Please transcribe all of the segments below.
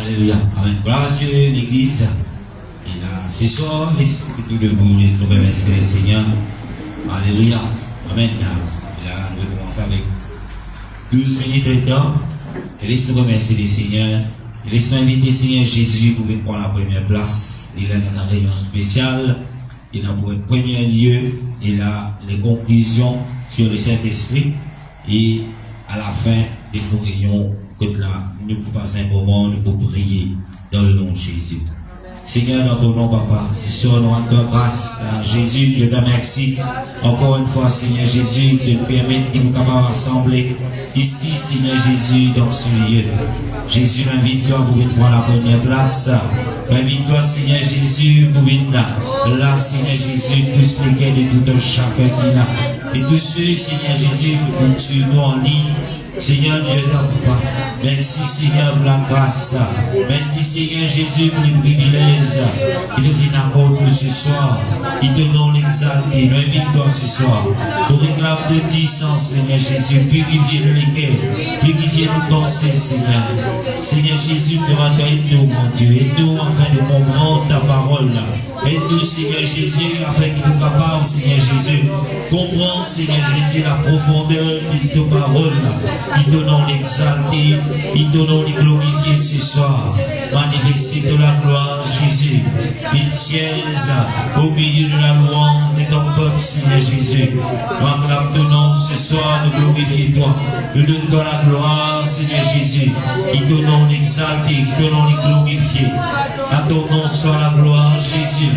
Alléluia. Amen. Gloire à Dieu, l'église. Et là, ce soir, l'esprit tout debout, laisse-nous remercier le Seigneur. Alléluia. Amen. Et là, nous commençons avec 12 minutes de temps. Et laisse-nous remercier le Seigneur. Et laisse-nous inviter le Seigneur Jésus pour prendre la première place. Il est dans une réunion spéciale. Il a pour un premier lieu. Il a les conclusions sur le Saint-Esprit. Et à la fin de nos réunions, là, nous pouvons passer un moment, nous pouvons prier dans le nom de Jésus. Seigneur, dans ton nom, Papa, c'est sûr, nous rendons grâce à Jésus, Dieu te merci. Encore une fois, Seigneur Jésus, de nous permettre de nous capables rassembler ici, Seigneur Jésus, dans ce lieu. Jésus, invite-toi pour venir prendre la première place. Invite-toi, Seigneur Jésus, pour venir là, Seigneur Jésus, tous les cœurs de tout un chacun qui là. Et tous ceux, Seigneur Jésus, qui tu nous en ligne. Seigneur Dieu Papa, merci Seigneur pour la grâce, merci Seigneur Jésus pour les privilèges qui te viennent à compte ce soir, qui te donnent l'exalté, nous invitons ce soir, nous réclamons de 10 ans Seigneur Jésus, purifiez-nous les cœurs, purifiez-nous pensées Seigneur, Seigneur Jésus, aide-nous mon Dieu, aide-nous afin de comprendre ta parole, aide-nous Seigneur Jésus, afin que nous capables Seigneur Jésus, comprendre Seigneur Jésus la profondeur de ta parole, qui te donnons l'exalter, qui te donnons les glorifier ce soir. Manifester de la gloire, Jésus. Pitièse au milieu de la louange de ton peuple, Seigneur Jésus. Acclame ton nom ce soir, nous glorifier toi. Nous donnons la gloire, Seigneur Jésus. Qui te donnons l'exalter, qui te donnons les glorifier. À ton nom soit la gloire, Jésus.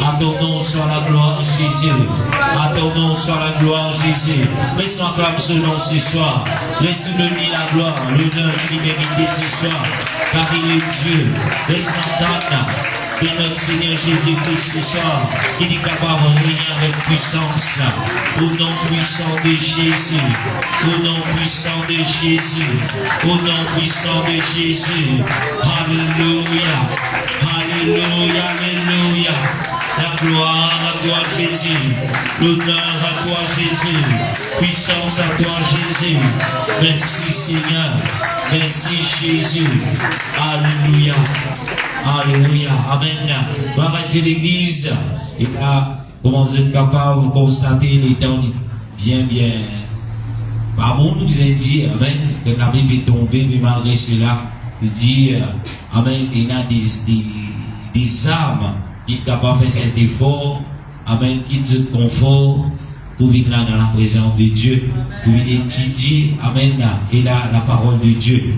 À ton nom soit la gloire, Jésus. À ton nom soit la gloire, Jésus. Laisse-nous acclamer ce nom ce soir. Laisse-nous donner la gloire, l'honneur qu'il mérite ce soir, car il est Dieu. Laisse-nous entendre de notre Seigneur Jésus-Christ ce soir, qui est capable de régner avec puissance. Au nom puissant de Jésus, au nom puissant de Jésus, au nom puissant de Jésus. Alléluia, alléluia, alléluia. La gloire à toi Jésus, l'honneur à toi Jésus, puissance à toi Jésus. Merci Seigneur, merci Jésus. Alléluia, alléluia, amen. Gloire à Dieu l'église. Et là, comment vous êtes capable de constater les temps bien. Par bon, nous vous avez dit, amen, que la Bible est tombée, mais malgré cela, nous dit, amen, il y a des armes qui est capable de faire cet effort, amen, qui te confort pour venir là dans la présence de Dieu, pour venir étudier, amen, et là, la parole de Dieu.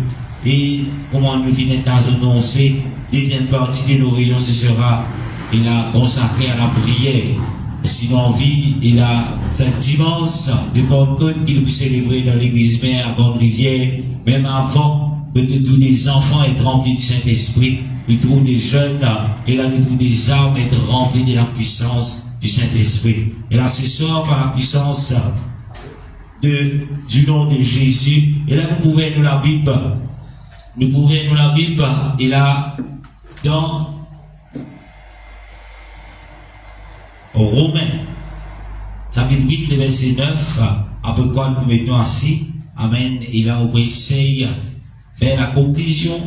Et comment nous venons d'annoncer, deuxième partie de nos réunions, ce sera, il a consacré à la prière. Sinon, envie, il a cette dimanche de Pentecôte qu'il peut célébrer dans l'église mère à Grande-Rivière, même avant que tous les enfants aient remplis du Saint-Esprit. Il trouve des jeunes, et là, il trouve des âmes être remplis de la puissance du Saint-Esprit. Et là, ce soir, par la puissance du nom de Jésus, et là, nous pouvons nous la Bible. Nous pouvons nous la Bible, et là, dans Romains, chapitre 8, verset 9, après quoi nous mettons assis, amen, et là, on peut essayer de faire la conclusion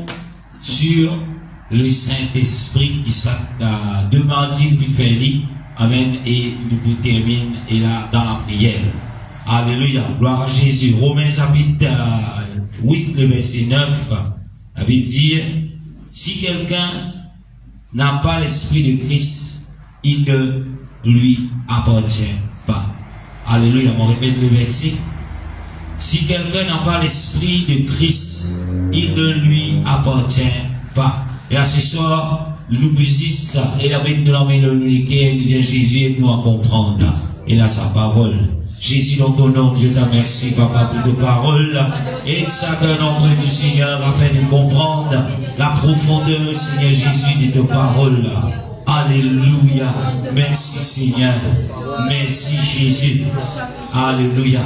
sur le Saint-Esprit qui s'est demandé depuis le fait, amen, et nous terminons, et là, dans la prière. Alléluia, gloire à Jésus. Romains chapitre 8, le verset 9, la Bible dit, si quelqu'un n'a pas l'Esprit de Christ, il ne lui appartient pas. Alléluia, on répète le verset. Si quelqu'un n'a pas l'Esprit de Christ, il ne lui appartient pas. Et à ce soir, nous musiciens, et la bête de la main de l'uniqué, nous dit Jésus, aide-nous à comprendre. Et là, sa parole. Jésus, dans ton nom, Dieu t'a merci, Papa, pour tes paroles. Aide chacun d'entre nous, Seigneur, afin de comprendre la profondeur, Seigneur Jésus, de tes paroles. Alléluia. Merci, Seigneur. Merci, Jésus. Alléluia.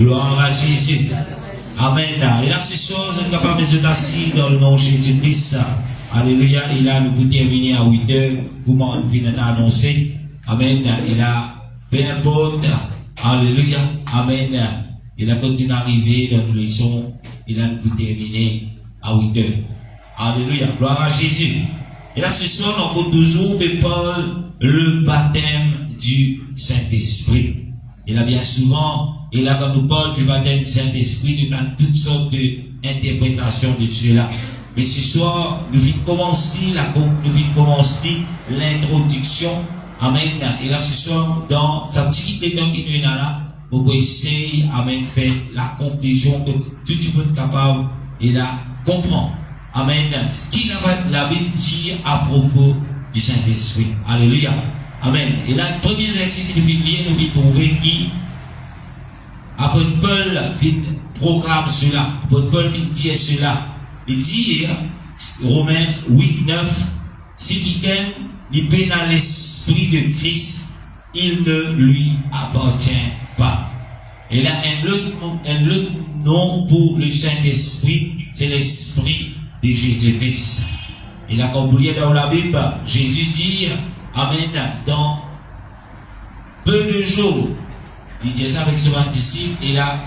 Gloire à Jésus. Amen. Et là, ce soir, vous êtes capable de vous assis dans le nom de Jésus-Christ. Alléluia. Et là, nous pouvons terminer à 8 heures. Comment nous venons d'annoncer. Amen. Et là, peu importe. Alléluia. Amen. Il a continué à arriver dans nos leçons. Il a nous terminé à 8 heures. Alléluia. Gloire à Jésus. Et là, ce soir, on peut toujours parler le baptême du Saint-Esprit. Et là, bien souvent, et là, quand nous parlons du baptême du Saint-Esprit, nous avons toutes sortes d'interprétations de cela. Mais ce soir, nous venons commencer l'introduction. Amen. Et là, ce soir, dans sa petite temps qui nous est là, vous pouvez essayer, amen, faire la conclusion que tout le monde est capable et là, comprendre. Amen. Ce qu'il la Bible dit à propos du Saint-Esprit. Alléluia. Amen. Et là, le premier verset qui nous vient lire, nous vient trouver qui, après Paul proclame cela, après Paul dit cela. Il dit, Romains 8, 9, si quelqu'un n'est pas dans l'esprit de Christ, il ne lui appartient pas. Et là, un autre nom pour le Saint-Esprit, c'est l'esprit de Jésus-Christ. Et là, quand vous lisez dans la Bible, Jésus dit, amen, dans peu de jours, il dit ça avec son disciple, et là,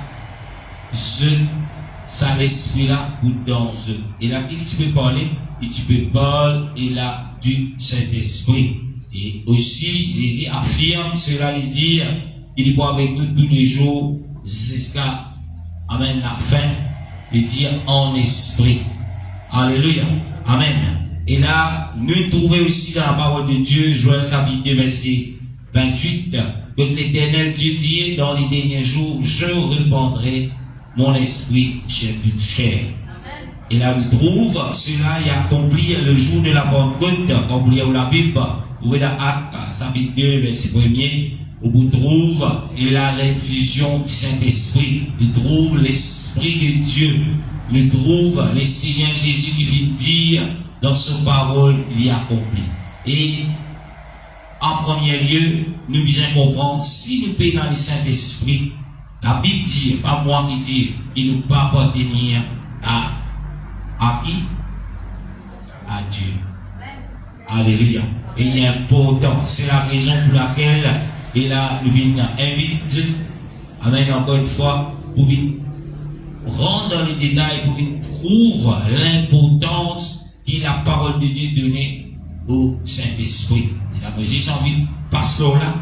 ça l'esprit là ou dans eux. Et là, tu peux parler, et tu peux parler, et là, du Saint-Esprit. Et aussi, Jésus affirme cela, il dit, il est avec nous tous les jours, jusqu'à, amen, la fin, il dit en esprit. Alléluia. Amen. Et là, nous trouvons aussi dans la parole de Dieu, Joël chapitre 2, verset 28, que l'Éternel Dieu dit, dans les derniers jours, je répandrai mon esprit chez toute chair. Et là, nous trouvons cela est accompli le jour de la Pentecôte, quand vous lisez la Bible, vous voyez dans Actes, chapitre 2, verset 1er, où vous trouvez, et là, l'infusion du Saint-Esprit, vous trouvez l'Esprit de Dieu, vous trouvez le Seigneur Jésus qui vient dire, dans son parole, il est accompli. Et, en premier lieu, nous devons comprendre, si nous payons dans le Saint-Esprit, la Bible dit, pas moi qui dis, il ne peut pas appartenir à qui? À Dieu. Alléluia. Et il est important. C'est la raison pour laquelle, et là, nous venons inviter, amen, encore une fois, pour rentrer dans les détails, pour trouver l'importance qui la parole de Dieu donnée au Saint-Esprit. Et la musique envie pasteur là.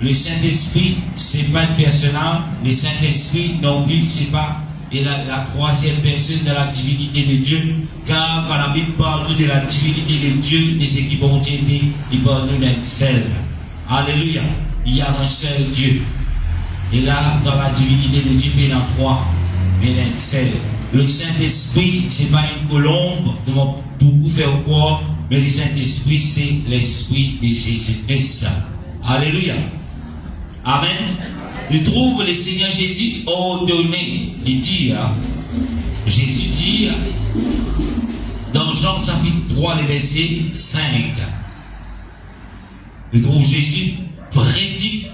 Le Saint-Esprit, c'est pas une personnage. Le Saint-Esprit non plus, c'est pas la troisième personne de la divinité de Dieu. Car quand la Bible parle de la divinité de Dieu, de ce qui vont dire, il parle d'un seul. Alléluia. Il y a un seul Dieu. Et là, dans la divinité de Dieu, il y en a trois. Mais d'un seul. Le Saint-Esprit, c'est pas une colombe, comme beaucoup fait au corps, mais le Saint-Esprit, c'est l'Esprit de Jésus-Christ. Alléluia. Amen. Tu trouves le Seigneur Jésus ordonné de dire, Jésus dit, dans Jean chapitre 3, le verset 5, tu trouves Jésus prédit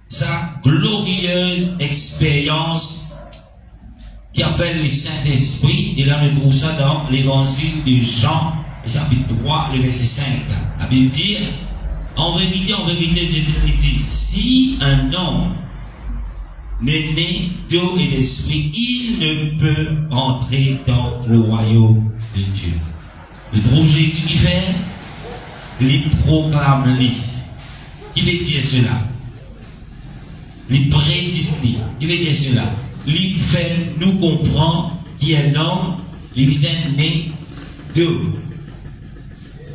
sa glorieuse expérience qui appelle le Saint-Esprit, et là on trouve ça dans l'évangile de Jean, chapitre 3, le verset 5. La Bible dit, en vérité, je te dis, si un homme n'est né d'eau et d'esprit, il ne peut entrer dans le royaume de Dieu. Le trouve Jésus qui fait, il proclame lui. Qui veut dire cela? Il prédit lui. Qui veut dire cela? Il fait nous comprendre qu'il y a un homme, il est né d'eau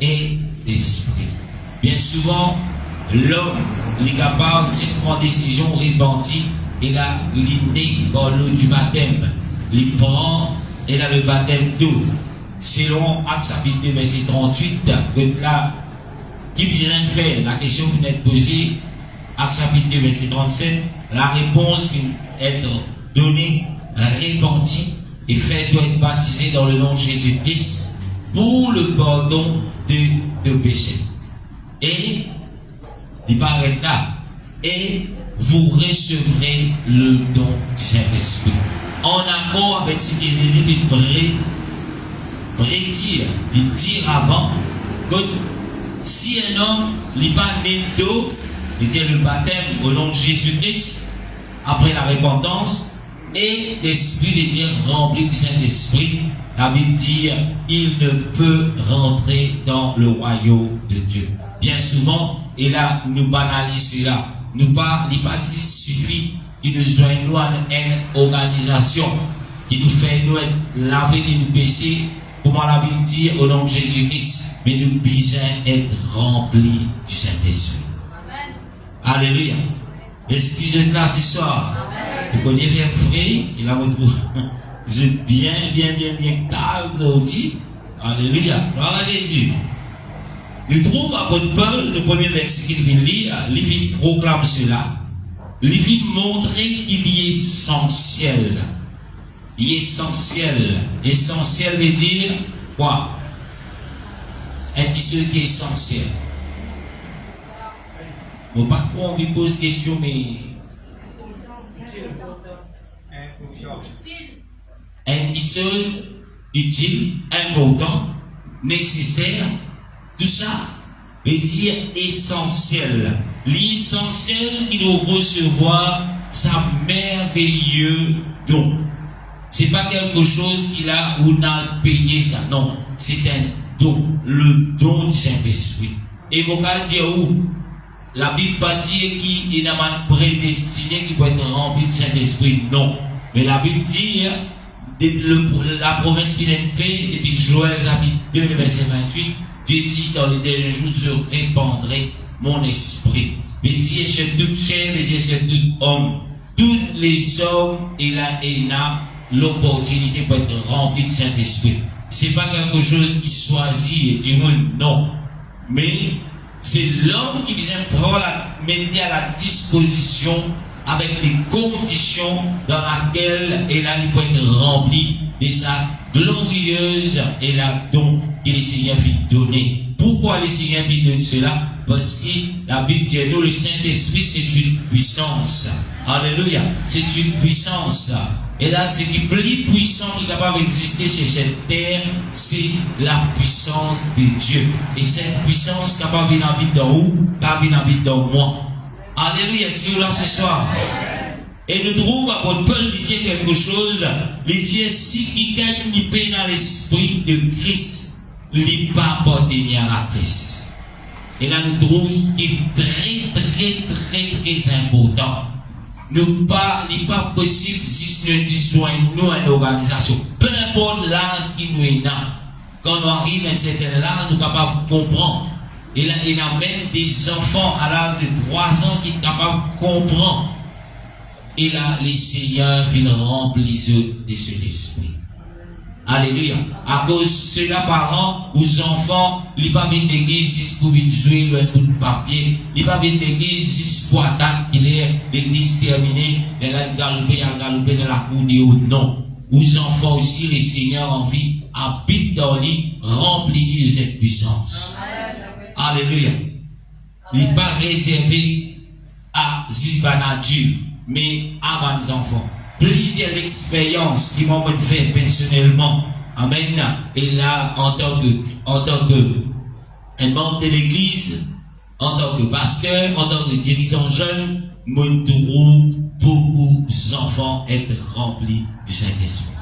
et d'esprit. Bien souvent, l'homme est capable, si se prend décision répandue, et là, il est né par l'eau du baptême. Il prend, et là, le baptême d'eau. Selon Actes chapitre 2, verset 38, que là, qui vient de faire, la question qui vient d'être posée, Actes chapitre 2, verset 37, la réponse qui est donnée, répandue, et fait doit être baptisé dans le nom de Jésus-Christ pour le pardon de péchés. Et, il paraît là, et vous recevrez le don du Saint-Esprit. En accord avec ce que Jésus fait prédire, il dit avant, que si un homme n'est pas né d'eau, c'est-à-dire le baptême au nom de Jésus-Christ, après la repentance, et l'Esprit de Dieu rempli du Saint-Esprit, la Bible dit, il ne peut rentrer dans le royaume de Dieu. Bien souvent, et là, nous banalisons cela. Nous pas, il pas si suffit qu'il nous joigne nous à une organisation qui nous fait nous laver de nos péchés, comment la Bible dit, au nom de Jésus-Christ, mais nous besoin être remplis du Saint-Esprit. Alléluia. Excusez-moi ce soir. Vous connaissez faire frais, il a retrouvé. Vous êtes bien calme aujourd'hui. Alléluia. Gloire à Jésus. Nous trouvons l'apôtre Paul, le premier verset qu'il vient lire, il vient proclamer cela. Il vient montrer qu'il est essentiel. Il est essentiel. Essentiel veut dire quoi? Un qui est essentiel. Bon, pas trop envie de poser question, mais. Une chose utile, important, nécessaire, tout ça veut dire essentiel. L'essentiel qui doit recevoir sa merveilleux don. C'est pas quelque chose qu'il a ou n'a payé ça. Non, c'est un don, le don du Saint-Esprit. Et vous pouvez dire où? La Bible pas dire qu'il est prédestiné qui peut être rempli du Saint-Esprit. Non. Mais la Bible dit, la promesse qu'il a faite, depuis Joël chapitre 2, verset 28, Dieu dit dans les derniers jours, je répandrai mon esprit. Mais Dieu sur toute chair, mais Dieu sur tout homme. Tous les hommes, et là, l'opportunité pour être rempli du Saint-Esprit. C'est pas quelque chose qui choisit et du monde, non. Mais c'est l'homme qui vient mettre à la disposition avec les conditions dans lesquelles il peut être rempli de sa glorieuse et la don que le Seigneur fit donner. Pourquoi le Seigneur fit donner cela? Parce que la Bible dit, nous, le Saint-Esprit, c'est une puissance. Alléluia. C'est une puissance. Et là, ce qui est plus puissant qui est capable d'exister sur cette terre, c'est la puissance de Dieu. Et cette puissance capable de venir dans vous, capable de venir dans moi. Alléluia. Est-ce que vous là ce soir? Et nous trouvons à votre Paul dit quelque chose. Il dit, si quelqu'un n'y paie dans l'esprit de Christ, il n'y pas appartenir à Christ. Et là, nous trouvons qu'il est très important. Il n'est pas possible si nous disons nous une organisation. Peu importe l'âge qui nous est là. Quand on arrive à un certain âge, nous sommes capables de comprendre. Et là, il y a même des enfants à l'âge de 3 ans qui sont capables de comprendre. Et là, les seigneurs viennent remplir de son esprit. Alléluia. À cause de cela, parents, aux enfants, ils ne pas venir l'église si pour jouer le coup de papier. Ils ne pas venir l'église si pour attendre qu'il est l'église terminée. Et là, ils galopent dans la cour de haut. Non. Aux enfants aussi, les seigneurs en vie habitent dans lui, remplis de cette puissance. Alléluia. Il n'est pas réservé à Zibanadu, mais à mes enfants. Plusieurs expériences qui m'ont fait personnellement. Amen. Et là, en tant que un membre de l'église, en tant que pasteur, en tant que dirigeant jeune, me trouve beaucoup d'enfants être remplis du Saint-Esprit.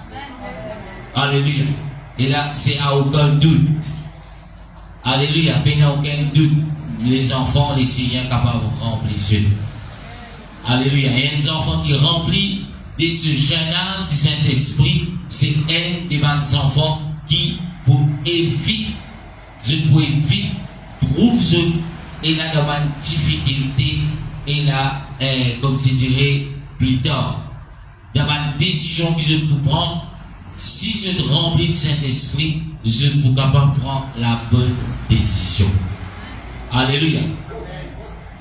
Alléluia. Et là, c'est à aucun doute. Alléluia. Il n'y a aucun doute. Les enfants, les seigneurs capables de remplir ceux. Alléluia. Il y a des enfants qui remplissent de ce jeune âge du Saint-Esprit, c'est un des enfants qui, pour éviter, trouve et là, dans une difficulté, et là, comme je dirais, plus tard, dans une décision que je peux prendre, si je remplis du Saint-Esprit, je peux capable de prendre la bonne décision. Alléluia.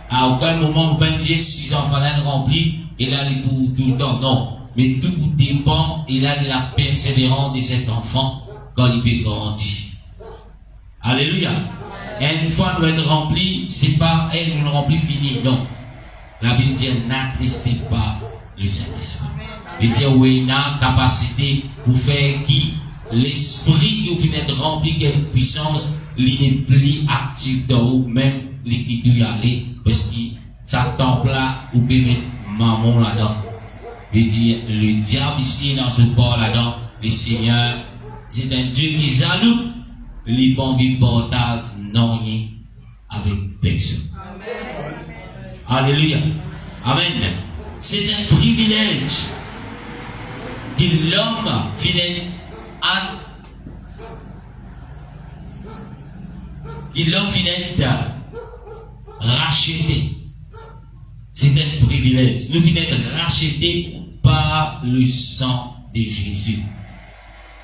À aucun moment, vous pouvez dire si les enfants là remplis, et là, les coups tout le temps, non. Mais tout dépend, et là, de la persévérance de cet enfant quand il peut grandir. Alléluia. Et une fois nous être remplis, c'est pas elle nous remplit fini, non. La Bible dit, n'attristez pas le Saint-Esprit. Il dit, oui, il a capacité pour faire qui l'esprit qui vous finit d'être rempli, quelle puissance, il n'est plus actif dans vous, même l'écriture y aller, parce que ça temple là, vous pouvez mettre maman là-dedans. Le diable ici dans ce corps là-dedans, le Seigneur, c'est un Dieu qui jaloux, les bons portage non avec personne. Alléluia. Amen. C'est un privilège que l'homme finit à racheter. C'est un privilège. Nous venons être rachetés par le sang de Jésus.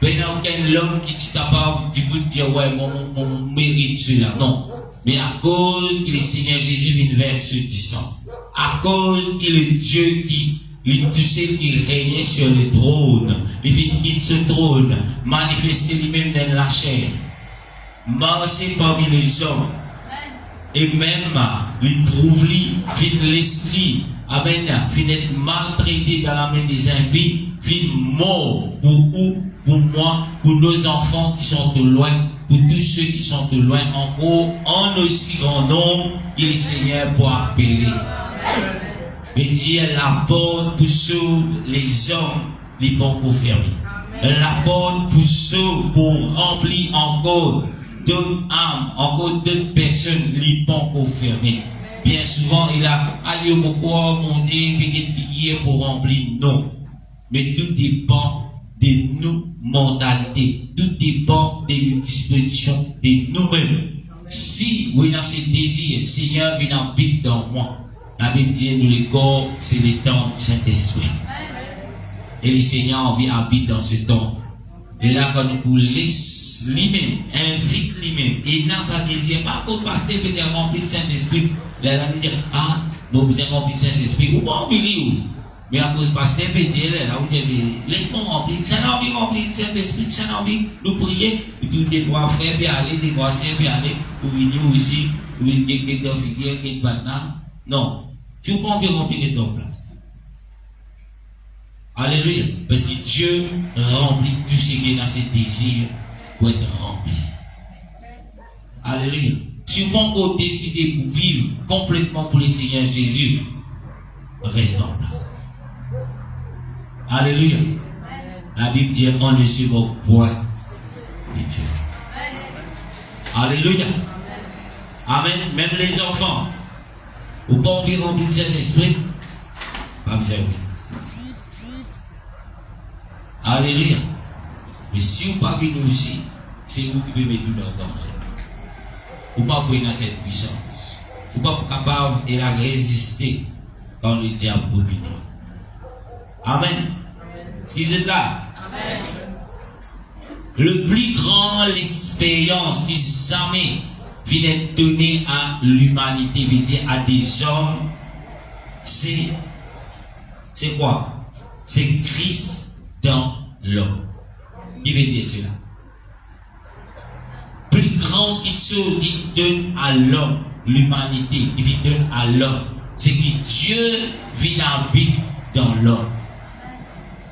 Il n'y a aucun homme qui est capable de dire ouais, mon mérite cela. Non. Mais à cause que le Seigneur Jésus vient verser du sang. À cause que le Dieu tout seul qui régnait sur le trône, il vient quitter ce trône, manifester lui-même dans la chair, marcher parmi les hommes, et même les trouve fin laisse-li, amen, fin être maltraité dans la main des impies, fin mort pour vous, pour moi, pour nos enfants qui sont de loin, pour tous ceux qui sont de loin, encore en aussi grand nombre que le Seigneur peut appeler. Mais dire la porte pour sauver les hommes, les bons pour fermer. La porte pour sauver, pour remplir encore d'autres âmes, encore d'autres personnes, les bons pour fermer. Bien souvent, il a, aïe, mon Dieu, figure pour remplir. Non. Mais tout dépend de nos mentalités. Tout dépend de nos dispositions, de nous-mêmes. Si, oui, dans ces désirs, Seigneur vient habiter dans moi. La Bible dit, nous les corps, c'est le temps du Saint-Esprit. Et le Seigneur vient habiter dans ce temps. Et là, quand nous laisse lui-même, invite lui-même, et dans sa désir, pas qu'on pasteur peut être rempli de Saint-Esprit. Là, il dit, ah, bon, vous êtes rempli de Saint-Esprit, ou pas rempli, mais à cause pasteur peut dire, là, vous dites, laisse-moi remplir, ça n'a envie de remplir de Saint-Esprit, ça n'a envie de prier, et tous des trois frères, puis aller, des trois sœurs, puis aller, ou venir aussi, ou venir quelques figuières, quelques bananes. Non. Tu ne peux pas remplir les deux places. Alléluia. Parce que Dieu remplit tout ce qui est dans ses désirs pour être rempli. Alléluia. Si vous encore décidé pour vivre complètement pour le Seigneur Jésus, reste en place. Alléluia. La Bible dit on ne se moque point de Dieu. Alléluia. Amen. Même les enfants. Ou pas envie remplir de cet esprit, pas besoin. Alléluia. Mais si vous pas venir aussi, c'est vous qui pouvez mettre tout dans le danger. Ou pas pour dans cette puissance. Ou pas capable de la résister quand le diable peut venir. Amen. Est-ce que vous êtes là? Amen. Le plus grand expérience qui jamais vient donner à l'humanité, veut dire à des hommes, c'est quoi? C'est Christ dans l'homme. Qui veut dire cela? Plus grand qu'il soit qui donne à l'homme, l'humanité, qui donne à l'homme, c'est que Dieu vient habiter dans l'homme.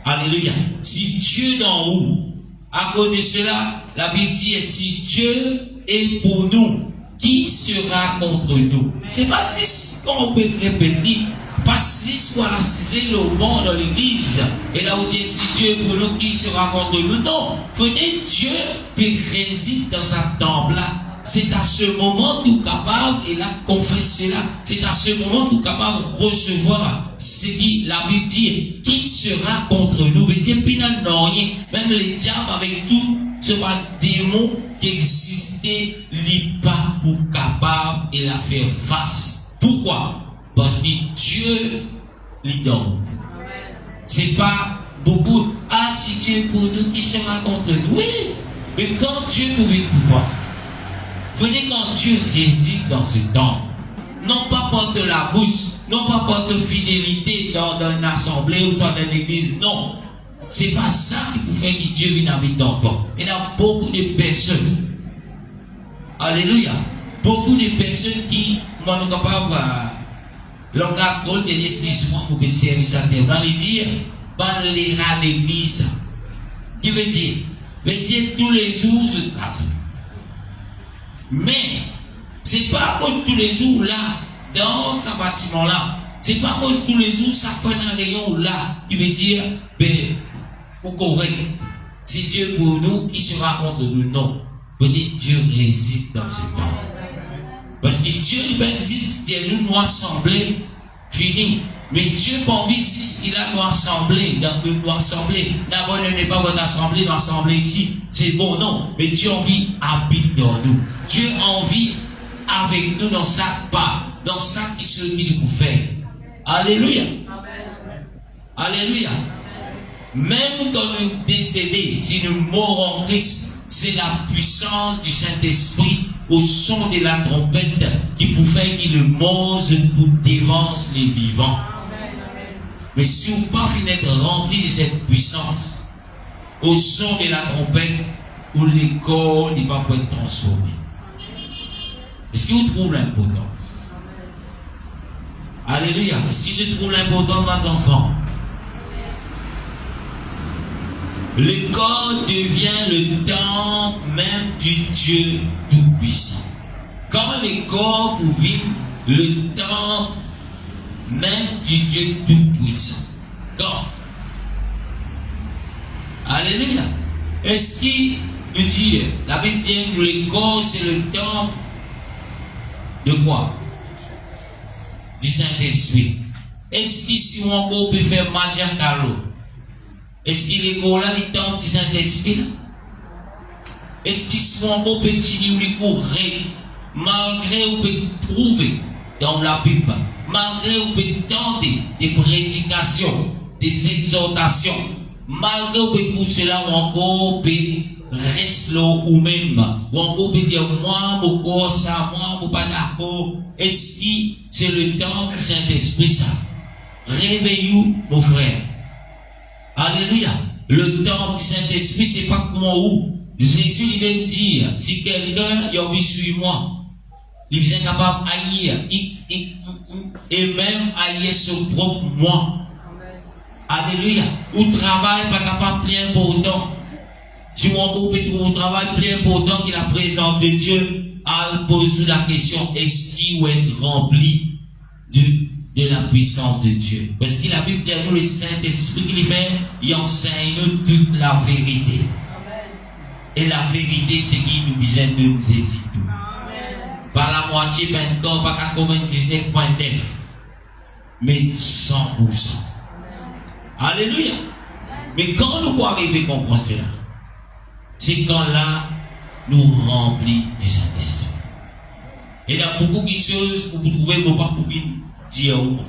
Alléluia. Si Dieu dans où, à cause de cela, la Bible dit, si Dieu est pour nous, qui sera contre nous? C'est pas si on peut répéter, pas si voilà, c'est le bon dans l'église. Et là où dit si Dieu est pour nous, qui sera contre nous? Non, venez, Dieu peut résider dans un temple là. C'est à ce moment que nous sommes capables, et là, confesse cela, c'est à ce moment que nous sommes capables de recevoir ce qui la Bible dit, qui sera contre nous? Veut dire, puis non, rien, même les diables avec tout, ce démon qui existait, n'est pas pour capable de la faire face. Pourquoi? Parce que Dieu lui donne. C'est pas beaucoup, ah, si Dieu est pour nous, qui sera contre nous? Oui, mais quand Dieu pouvait pouvoir, venez quand Dieu réside dans ce temps, non pas par de la bouche, non pas par de fidélité dans une assemblée ou dans une église, non. C'est pas ça qui vous fait que Dieu vienne habiter dans toi. Il y a beaucoup de personnes, alléluia, beaucoup de personnes qui, moi, nous sommes capables, langage qu'on dit, excuse-moi, pour faire service à terre, dans les dire, ban les à l'église, qui veut dire tous les jours, je passe. Mais, c'est pas à cause tous les jours là, dans ce bâtiment là, C'est pas moi tous les jours, ça fait un rayon là, qui veut dire, ben, pour correct. C'est Dieu pour nous, qui sera contre nous? Non. Vous dites, Dieu réside dans ce temps. Parce que Dieu, il existe, nous nous assembler, fini. Mais Dieu, pour lui, c'est ce qu'il a nous assembler, nous assembler. N'abandonnez pas votre assemblée, nous assembler ici. C'est bon, non. Mais Dieu envie habite dans nous. Dieu envie avec nous dans sa part, dans sa qui se dit de vous faire. Alléluia. Alléluia. Même quand nous décédons, si nous mourons en Christ, c'est la puissance du Saint-Esprit au son de la trompette qui peut faire qu'il le mange pour dévance les vivants. Mais si vous pas fini d'être rempli de cette puissance, au son de la trompette, où les corps ne va pas être transformé. Est-ce que vous trouvez l'important? Alléluia. Est-ce que je trouve l'important de mes enfants? Le corps devient le temple même du Dieu Tout-Puissant. Quand le corps pour vivre le temple même du Dieu Tout-Puissant. Quand? Alléluia. Est-ce qu'il nous dit, la Bible dit que le corps c'est le temple de quoi? Du Saint-Esprit. Est-ce qu'ici on peut faire magie à Carlo? Est-ce qu'il est là le temple du Saint-Esprit? Est-ce qu'ici on peut continuer les cours malgré on peut trouver dans la Bible, malgré on peut tendre des prédications, des exhortations, malgré on peut trouver cela ou encore peut rester là ou même, ou encore peut dire moi, mon corps, ça, moi, mon pas d'accord. Est-ce que c'est le temps du Saint-Esprit ça? Réveillez-vous, mon frère. Alléluia. Le temps du Saint-Esprit, c'est pas comment où. Jésus, il vient me dire, si quelqu'un, il a envie de suivre moi, il est capable d'haïr, et même haïr son propre moi. Alléluia. Ou travail, pas capable de plus important. Si on peut trouver un travail plus important que la présence de Dieu, elle pose la question, est-ce qu'il va être rempli de la puissance de Dieu? Parce que la Bible dit à nous, le Saint-Esprit qu'il fait, il enseigne nous toute la vérité. Et la vérité, c'est qu'il nous besoin de nous saisir tout. Pas la moitié, pas encore, pas 99,9, mais 100%. Alléluia. Mais quand nous arrivons à comprendre cela, c'est quand là, nous remplis du Saint-Esprit. Et il y a beaucoup de choses que vous trouvez, vous ne pouvez pas dire ou non.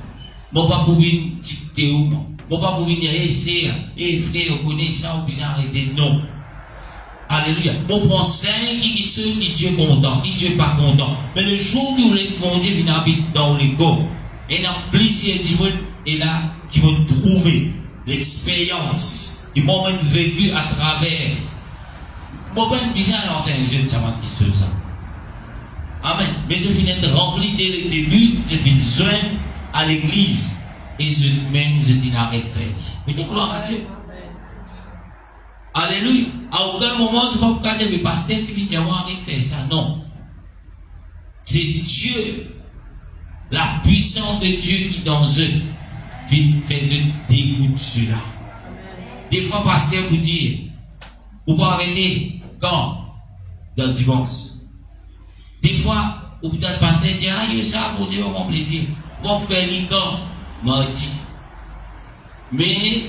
Vous ne pouvez pas dicter ou non. Vous ne pouvez pas dire, hé, frère, vous connaissez ça, vous pouvez arrêter. Non. Alléluia. Mon pensée qui dit ceux qui Dieu content, qui Dieu pas content. Mais le jour où vous laissez mon Dieu venir habiter dans les corps, et il y a plusieurs gens et là qui vont trouver l'expérience du moment vécu à travers. Mon père bizarre dans un jeune, ça m'a dit ça. Amen. Mais je finis de remplir dès le début, je finis joindre à l'église. Et même, je dis n'arrête faire. Mais dis gloire à Dieu. Alléluia. À aucun moment, je ne peux pas dire, mais pasteur, tu dis, arrête de faire ça. Non. C'est Dieu, la puissance de Dieu qui dans eux, fait dégoûter cela. Des fois, pasteur vous dit, vous pouvez arrêter quand? Dans le dimanche. Des fois, vous pouvez pasteur dit, ah, ça, pour Dieu, mon plaisir. Vous faire les quand? Mardi. Mais,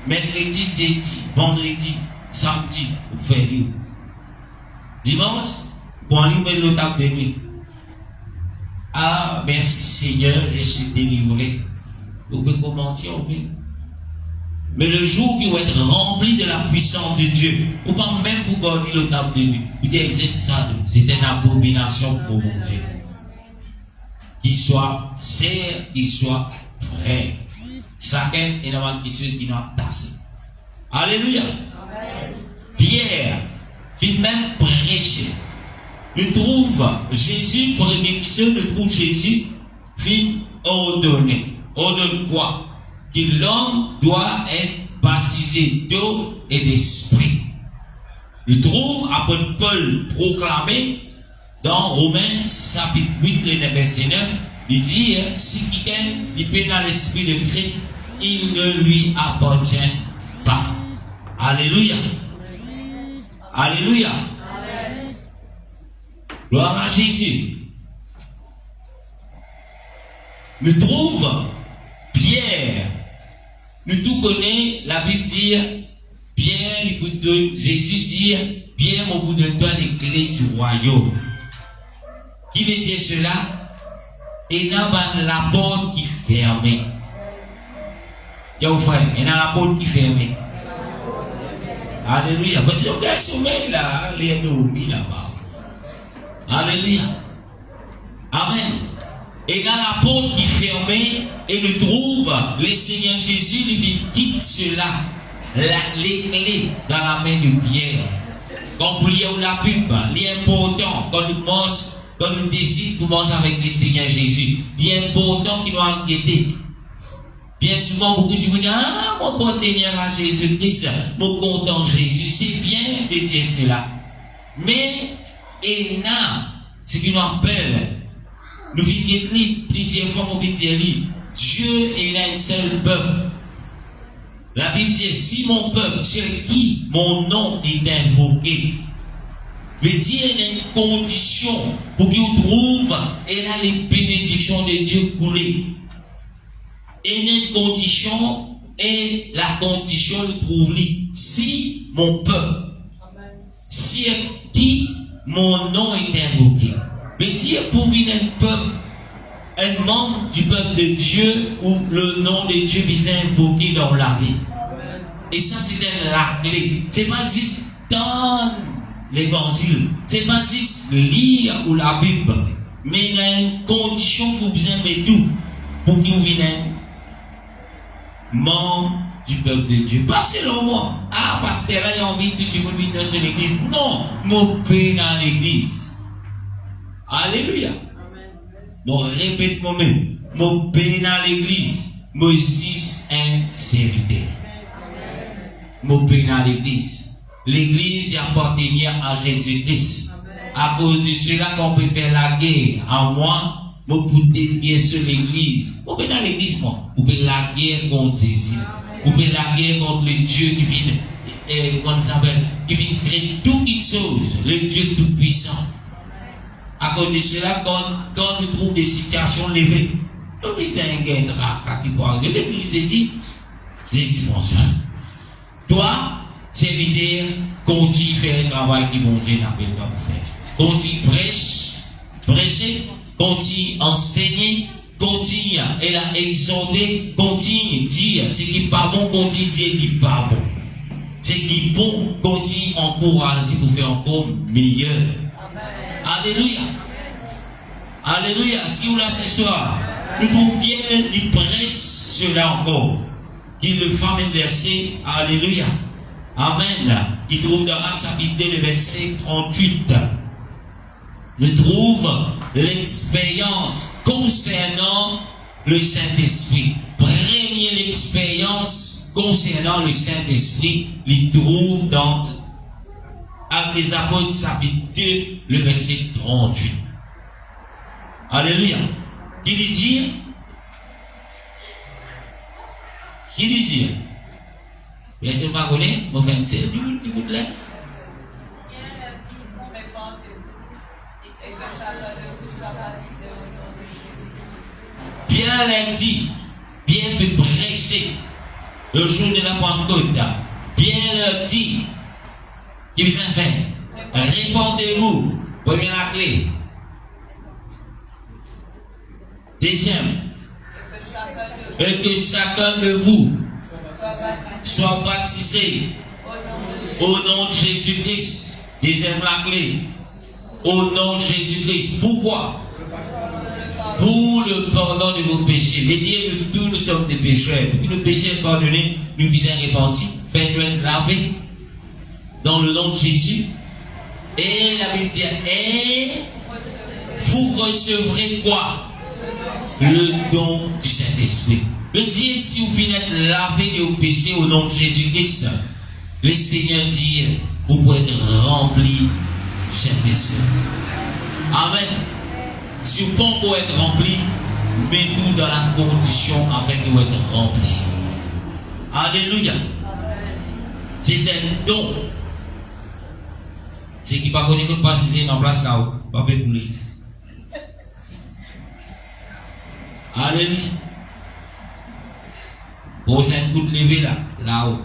mercredi, jeudi, vendredi, samedi, vous faites libre. Dimanche, pour aller mettre le table de nuit. Ah, merci Seigneur, je suis délivré. Vous pouvez commenter, oui. Mais le jour où vous êtes rempli de la puissance de Dieu, vous ne pouvez pas même pour garder le table de nuit. Vous dites, c'est une abomination pour mon Dieu. Qu'il soit serre, qu'il soit frère. Chacun est dans une question qui nous a tassé. Alléluia. Amen. Pierre, qui même prêchait, nous trouve Jésus, première question, nous trouve Jésus, fin ordonné. Ordonne quoi? Que l'homme doit être baptisé d'eau et d'esprit. Nous trouve apôtre Paul proclamé dans Romains chapitre 8, verset 9, Il dit, si quelqu'un il peut dans l'esprit de Christ, il ne lui appartient pas. Alléluia. Alléluia. Gloire à Jésus. Nous trouvons Pierre. Nous tout connaissons, la Bible dit, Pierre, écoute, Jésus dit, Pierre, mon bout de toi, les clés du royaume. Qui veut dire cela? Et dans la porte qui fermée. Il y a la porte qui fermée. Alléluia. Parce que regarde sommeil là, les dormi là-bas. Alléluia. Amen. Et dans la porte qui fermée, et nous trouve le Seigneur Jésus, il quitte cela, les clés dans la main de Pierre. Quand vous lisez la pub, l'important, quand nous décidons de commencer avec le Seigneur Jésus, l'important qui doit enquêter. Bien souvent, beaucoup de gens disent, ah, mon partenaire à Jésus-Christ, mon content Jésus, c'est bien de dire cela. Mais, et là, ce qui nous appelle, nous vivons plusieurs fois, nous vivons Dieu est un seul peuple. La Bible dit, si mon peuple, sur qui mon nom est invoqué, mais Dieu a une condition pour qu'il trouve, et là les bénédictions de Dieu coulées. Et une condition, et la condition le trouve si mon peuple, sur qui mon nom est invoqué. Mais Dieu pour venir un peuple, un membre du peuple de Dieu, où le nom de Dieu vient invoqué dans la vie. Et ça, c'est la clé. C'est pas juste dans l'évangile. C'est pas juste lire ou la Bible. Mais il y a une condition pour vous aimer tout. Pour que vous veniez membre du peuple de Dieu. Pas selon moi. Ah, pasteur, là, il a envie que tu me dans son église. Non, mon père dans l'église. Alléluia. Bon, répète moi-même. Mon père dans l'église. Moi aussi, un serviteur. Mon père dans l'église. L'église appartenait à Jésus-Christ. À cause de cela qu'on peut faire la guerre en moi, moi pour dévier sur l'église. Vous pouvez dans l'église, moi. Vous pouvez la guerre contre Jésus. Vous pouvez la guerre contre le Dieu qui vient créer toutes les choses. Le Dieu tout-puissant. À cause de cela, quand nous trouvons des situations levées, nous disons un gain qui peut arriver. L'église Jésus, Jésus prend soin. Toi, serviteur, continue à faire le travail que mon Dieu n'appelle pas pour faire. Continue prêcher, continue enseigner, continue exhorter, continue dire ce qui n'est pas bon, continue dire ce qui n'est pas bon. Ce qui est bon, continue encourager pour faire encore meilleur. Alléluia. Alléluia. Ce qui vous là ce soir, nous pouvons bien il prêche cela encore. Il le fait verset. Alléluia. Amen. Il trouve dans Actes chapitre 2, le verset 38. Nous trouve l'expérience concernant le Saint-Esprit. Première expérience concernant le Saint-Esprit, il trouve dans Actes des Apôtres chapitre 2, le verset 38. Alléluia. Qui dit dire? Qui dit dire? Bien sûr, pas connaître, mon frère, c'est du bout de l'air. Pierre l'a dit, Pierre peut prêcher le jour de la Pentecôte. Pierre l'a dit, qui vous a fait? Répondez-vous, prenez la clé. Deuxième, et que chacun de vous soit baptisé au nom de Jésus-Christ. Deuxième la clé. Au nom de Jésus-Christ. Pourquoi? Pour le pardon de vos péchés. Mais Dieu, nous tous nous sommes des pécheurs. Pour que nos péchés soient pardonnés, nous puissions repentir, faire-nous être lavés dans le nom de Jésus. Et la Bible dit, et vous recevrez quoi? Le don du Saint-Esprit. Le Dieu, si vous venez être lavé de vos péchés au nom de Jésus-Christ, le Seigneur dit, vous pouvez être rempli du Saint-Esprit. Amen. Si vous pouvez être rempli, Mets-nous dans la condition afin que vous être remplis. Alléluia. C'est un don. C'est qui pas connu que pas si c'est dans place là-haut. Pas pour l'église. Alléluia. Pour un coup de lever là-haut.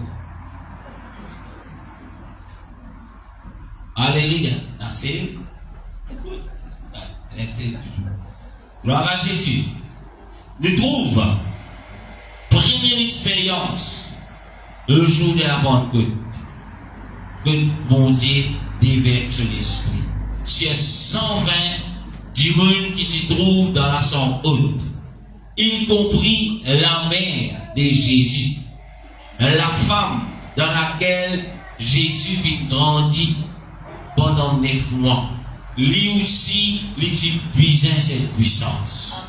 Alléluia. C'est gloire à Jésus. Nous trouve première expérience le jour de la Pentecôte que mon Dieu déverse l'esprit sur 120 du monde qui se trouve dans la chambre haute, y compris la mère de Jésus, la femme dans laquelle Jésus vit grandir pendant 9 mois. Lui aussi, il puise cette puissance.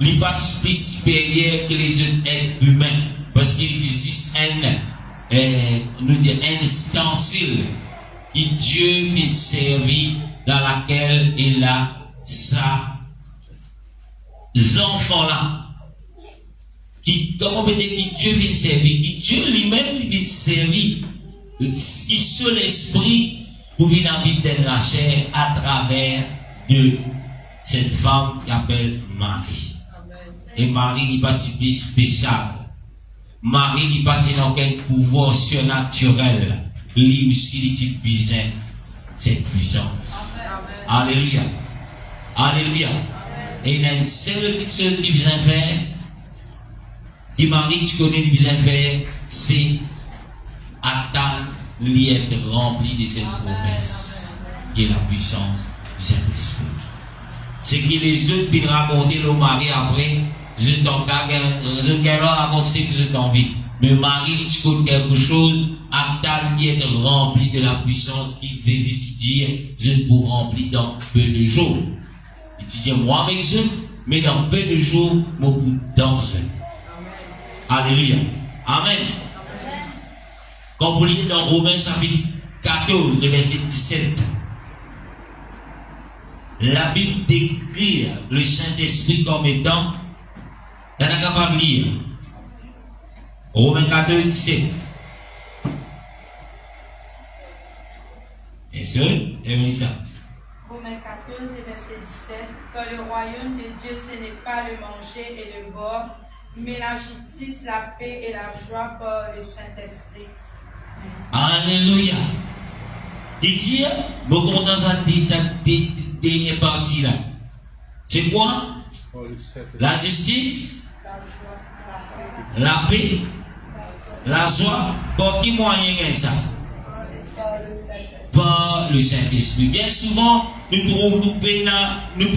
Il n'est pas plus supérieur que les autres êtres humains, parce qu'il existe un ustensile qui Dieu vient servir, dans laquelle il a sa enfants là, qui, comment peut dire, qui Dieu vient servir, qui Dieu lui-même vient servir, il sur l'esprit pour venir habiter la chair à travers de cette femme qui appelle Marie. Et Marie n'est pas typique spécial. Marie n'est pas dans aucun pouvoir surnaturel. Lui aussi, il utilise cette puissance. Alléluia. Alléluia. Et il y a une seule petite chose qui besoin de faire, qui Marie, tu connais, qui besoin de faire, c'est attendre d'être rempli de cette promesse, qui est la puissance du Saint-Esprit. C'est que les autres puis raconter le mari après, je t'en raconter que je t'en envie. Mais Marie, il connaît quelque chose, attendre d'être rempli de la puissance qu'ils étudient, je pour remplir dans peu de jours. Étudier moi avec eux, mais dans peu de jours, beaucoup dans eux. Alléluia. Amen. Quand vous lisez dans Romains chapitre 14, le verset 17, la Bible décrit le Saint-Esprit comme étant, t'en as capable de lire. Romains 14, 17. Est-ce que, et ça? Romains 14, verset 17. Car le royaume de Dieu, ce n'est pas le manger et le boire, mais la justice, la paix et la joie par le Saint-Esprit. Alléluia. Et dire, bon, content ça dernière partie là. C'est quoi? La justice, la paix, la joie. Par qui moyen est ça? Par le Saint-Esprit. Bien souvent, nous trouvons nous peinants, nous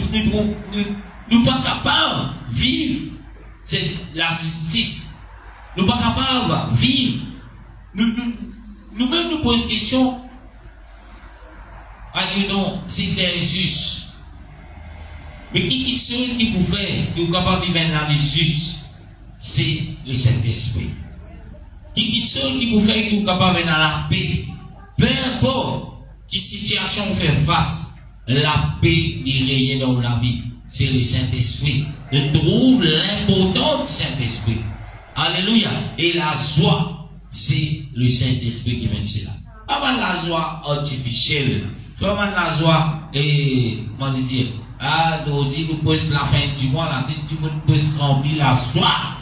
pas capables de vivre la justice. Nous pas capables de vivre. Nous-mêmes nous posons question. Ah non, c'est injuste. Mais qui chose qui vous fait que vous êtes capable de vivre la vie juste? C'est le Saint-Esprit. Qui chose qui vous fait que vous êtes capable de vivre la paix? Peu importe quelle situation vous fait face, la paix qui règne dans la vie, c'est le Saint-Esprit. Je trouve l'importance du Saint-Esprit. Alléluia. Et la joie, c'est le Saint-Esprit qui mène cela. Pas la joie artificielle. Pas la joie, comment dire, aujourd'hui, nous posons la fin du mois, là, tout le monde peut se remplir la joie.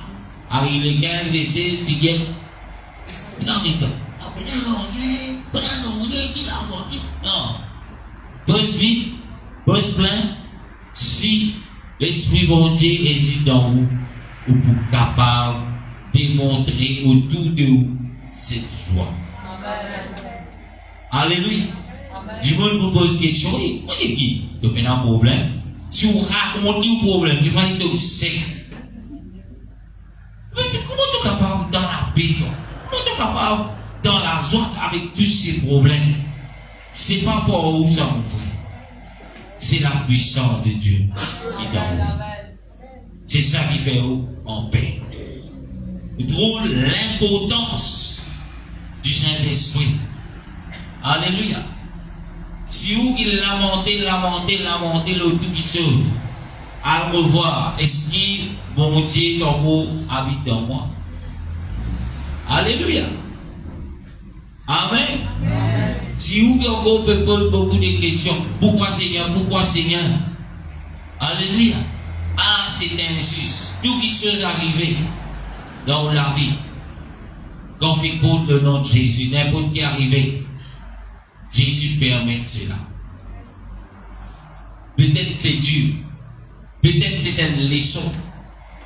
Arrive les 15, les 16, puis il y a. Non, pose vite, pose plein. Si l'Esprit bon Dieu réside dans vous, vous êtes capable de démontrer autour de vous cette joie. Alléluia. Du monde vous pose question, vous voyez qui? Donc, il y a un problème. Si vous racontez le problème, il fallait que vous sachiez. Mais comment tu es capable dans la paix? Comment tu es capable dans la joie avec tous ces problèmes? Ce n'est pas pour vous ça, mon frère. C'est la puissance de Dieu qui est dans vous. C'est ça qui fait vous en paix. Vous trouvez l'importance du Saint-Esprit. Alléluia. Si vous qui lamentez, l'autre qui sauve. à revoir. Est-ce que mon Dieu habite dans moi? Alléluia. Amen. Amen. Si vous pouvez poser beaucoup de questions, pourquoi Seigneur? Pourquoi Seigneur? Alléluia. Ah, c'est injuste. Toutes les choses arrivées dans la vie, quand on fait pour le nom de Jésus, n'importe qui est arrivé, Jésus permet cela. Peut-être c'est dur. Peut-être c'est une leçon.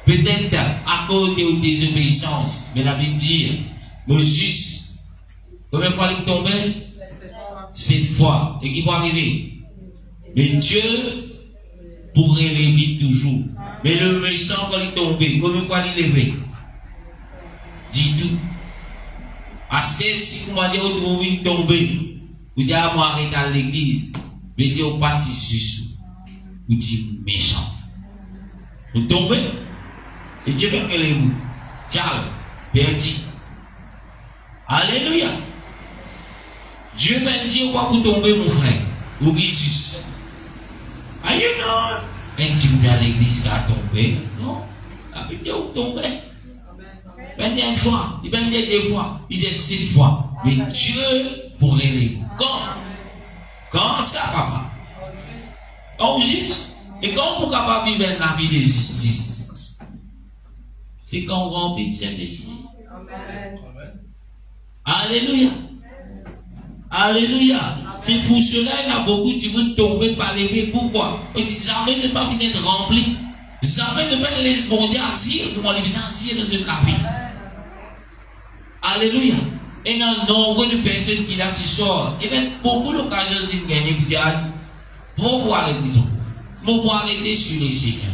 Peut-être à cause de désobéissance. Mais la Bible dit, Moses, combien de fois il est tombé? 7 fois. Et qui va arriver? Mais Dieu pourrait l'élever toujours. Mais le méchant, quand il est tombé, combien de fois il est levé? Dis tout. Parce que si vous m'avez dit, vous êtes tombé, vous dites, ah, moi, arrête à l'église. Mais Dieu, vous parti juste. Vous dites, méchant. Vous tombez. Et Dieu va vous. Charles, perdu. Alléluia. Dieu m'a dit, on va vous tomber, mon frère. Vous Jésus. Are you not? Et Dieu dans l'église qui a tombé. Non. La Bible dit, vous tombez. 21 fois, il 22 fois, il dit 7 fois. Mais Dieu pourrait les. Quand ça, papa? Quand juste. Et quand vous capable vivre la vie de justice? C'est quand on remplit de Saint-Esprit. Alléluia. Alléluia. C'est pour cela qu'il y a beaucoup qui vont tomber par les pieds. Pourquoi? Parce que jamais ne pas finir de remplir. Jamais ne pas laisser mon Dieu agir. Comment les gens agir dans la vie. Alléluia. Et il y a nombre de personnes qui là ce soir. Il y a beaucoup d'occasions de gagner pour dire, pourquoi aller l'église? Pourquoi arrêter sur les Seigneurs?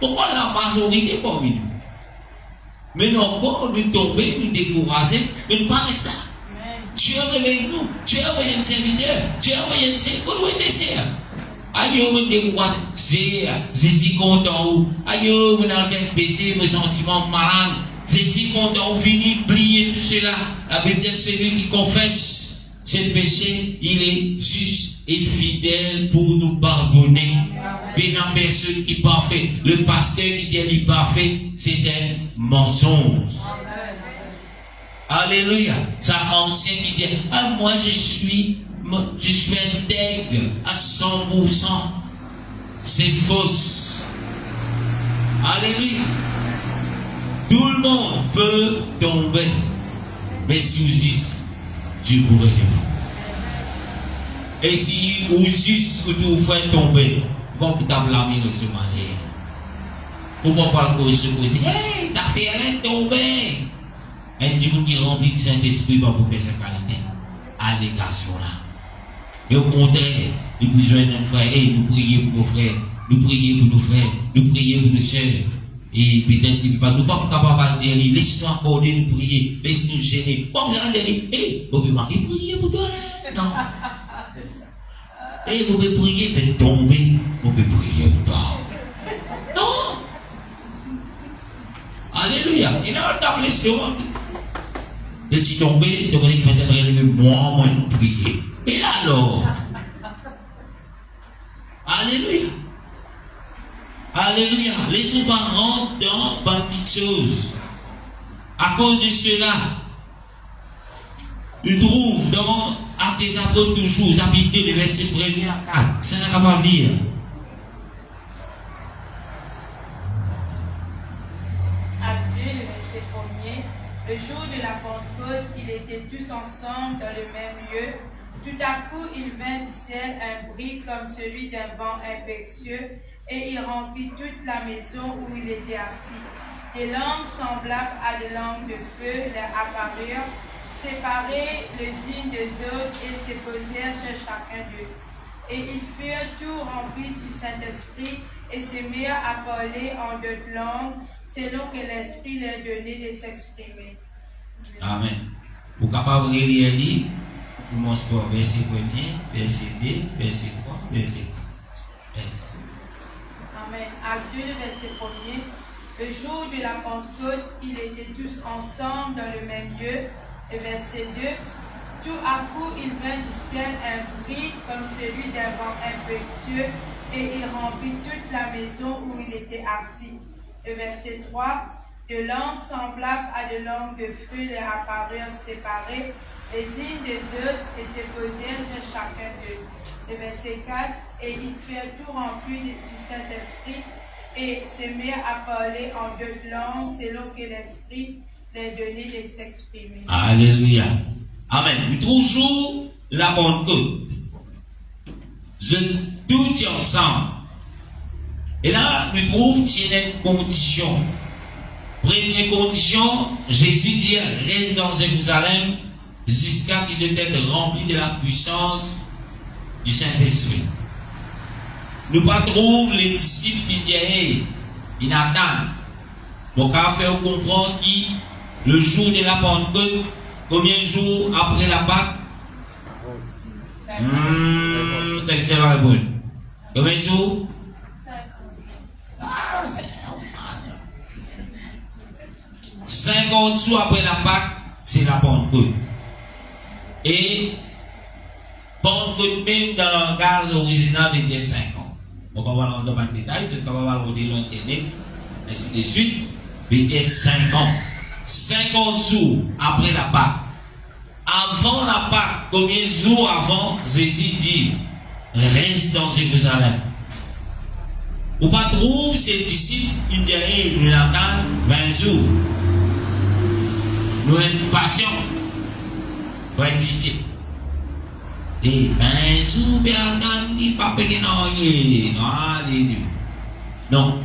Pourquoi la majorité parmi nous? Mais non, quand nous tomber, nous décourager, mais nous pas rester. Dieu relève nous. Dieu envoie un serviteur. Dieu envoie un serviteur. Nous sommes aïe, nous décourager. C'est si content. Aïe, nous avons fait baisser mes sentiments malades. C'est si content. On finit oublier tout cela. La Bible dit celui qui confesse ses péchés, il est juste et fidèle pour nous pardonner. Mais la personne qui est parfait, le pasteur qui dit qu'il est parfait, c'est un mensonge. Alléluia. Ça ancien qui dit, ah, moi je suis intègre à 100%. C'est fausse. Alléluia. Tout le monde peut tomber. Mais si vous dites, Dieu pourrait les. Et si vous juste vous faites tomber, vous pouvez blâmer le manière. Vous pouvez pas le se poser. Hey, ça fait rien tomber. Un Dieu qui remplit le Saint-Esprit pour faire sa qualité. Allégation là. Et au contraire, il vous joignent un frère. Hey, nous prions pour nos frères. Nous prions pour nos frères. Nous prions pour nos sœurs. Et peut-être qu'il ne peut pas capable de dire, laisse-nous accorder, nous prier. Laisse-nous gêner. Bon, vous allez dire, hey, vous pouvez marquer prier pour toi. Non. Et vous pouvez prier de tomber. Vous pouvez prier pour toi. Non. Alléluia. Il a un table l'estomac. De t'y tomber, de venir faire un relevé, moi, prier. Et alors? Alléluia. Alléluia. Laisse-nous pas rentrer dans une petite chose. À cause de cela, il trouve dans Actes des Apôtres toujours, chapitre 2, verset 1er à 4. Ça n'a pas à dire. Acte 2, le verset 1er. Le jour de la Pentecôte, ils étaient tous ensemble dans le même lieu. Tout à coup, il vint du ciel un bruit comme celui d'un vent impétueux, et il remplit toute la maison où il était assis. Des langues semblables à des langues de feu leur apparurent, séparées les unes des autres, et se posèrent sur chacun d'eux. Et ils furent tous remplis du Saint-Esprit, et se mirent à parler en d'autres langues, selon que l'Esprit leur donnait de s'exprimer. Amen. Pour capable de lire, vous commencez par verset 1er, verset 2, verset 3, verset 4. Amen. Acte 2, verset 1er. Le jour de la Pentecôte, ils étaient tous ensemble dans le même lieu. Et verset 2. Tout à coup, il vint du ciel un bruit comme celui d'un vent impétueux, et il remplit toute la maison où il était assis. Le verset 3, de langues semblables à de langues de feu leur apparurent séparées, les unes des autres, et se posèrent sur chacun d'eux. Le verset 4, et ils furent tout remplis du Saint-Esprit, et se mirent à parler en d'autres langues, selon que l'Esprit leur donnait de s'exprimer. Alléluia. Amen. Toujours la Pentecôte. Tout ensemble. Et là, nous trouvons qu'il y a une condition. Première condition, Jésus dit reste dans Jérusalem jusqu'à qu'ils soient remplis de la puissance du Saint-Esprit. Nous pas trouver les disciples qui disent ils attendent. Donc, à faire comprendre que le jour de la Pentecôte, combien de jours après la Pâque? C'est excellent la réponse. Combien de jours? 50 jours après la Pâque, c'est la Pentecôte. Et Pentecôte même dans le langage original était 5 ans. On va voir dans le détail, on va voir l'internet, ainsi de suite. Il était 5 ans. 50 jours après la Pâque. Avant la Pâque, combien de jours avant, Jésus dit reste dans Jérusalem. Ou pas trouve ses disciples qui disent nous l'attendent 20 jours. Nous sommes patients pour indiquer. Et 20 jours, bien attendre qui pas payer non. Alléluia. Non.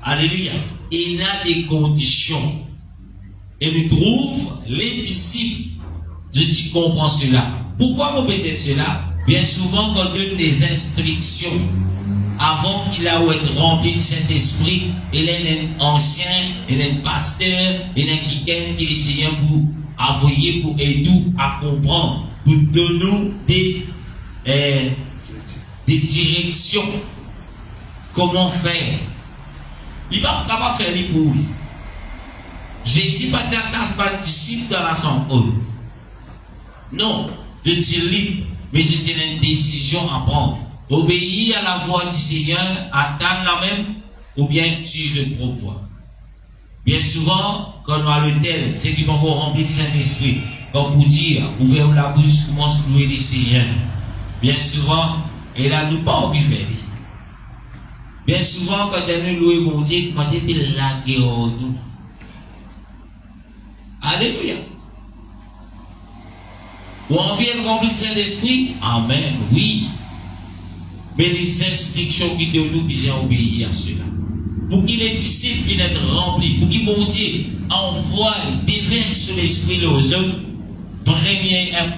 Alléluia. Il y a des conditions. Et nous trouvons les disciples. Je comprends cela. Pourquoi vous mettez cela? Bien souvent, quand on donne des instructions, avant qu'il a été rempli du Saint-Esprit, il est un ancien, il est un pasteur, il est quelqu'un qui est Seigneur pour envoyer, pour aider à comprendre, pour donner des directions. Comment faire? Il va pas capable de faire les pour lui. Jésus va dire pas disciple dans la santé. Non, je suis libre, mais je tiens une décision à prendre. Obéir à la voix du Seigneur, attendre la même, ou bien suivre une propre voie. Bien souvent, quand on a l'hôtel, c'est qui vont remplir de Saint-Esprit. Comme pour dire, ouvrez la bouche, commence à louer le Seigneur. Bien souvent, et là, nous pas envie de faire. Bien souvent, quand on nous loue mon Dieu, comment dire, il l'a guéri. Alléluia. Ou on vient de remplir le Saint-Esprit? Amen, oui. Mais les instructions qui de nous besoin obéir à cela. Pour qu'il les disciples viennent être remplis, pour qu'il mon Dieu envoie, déverse l'Esprit aux autres,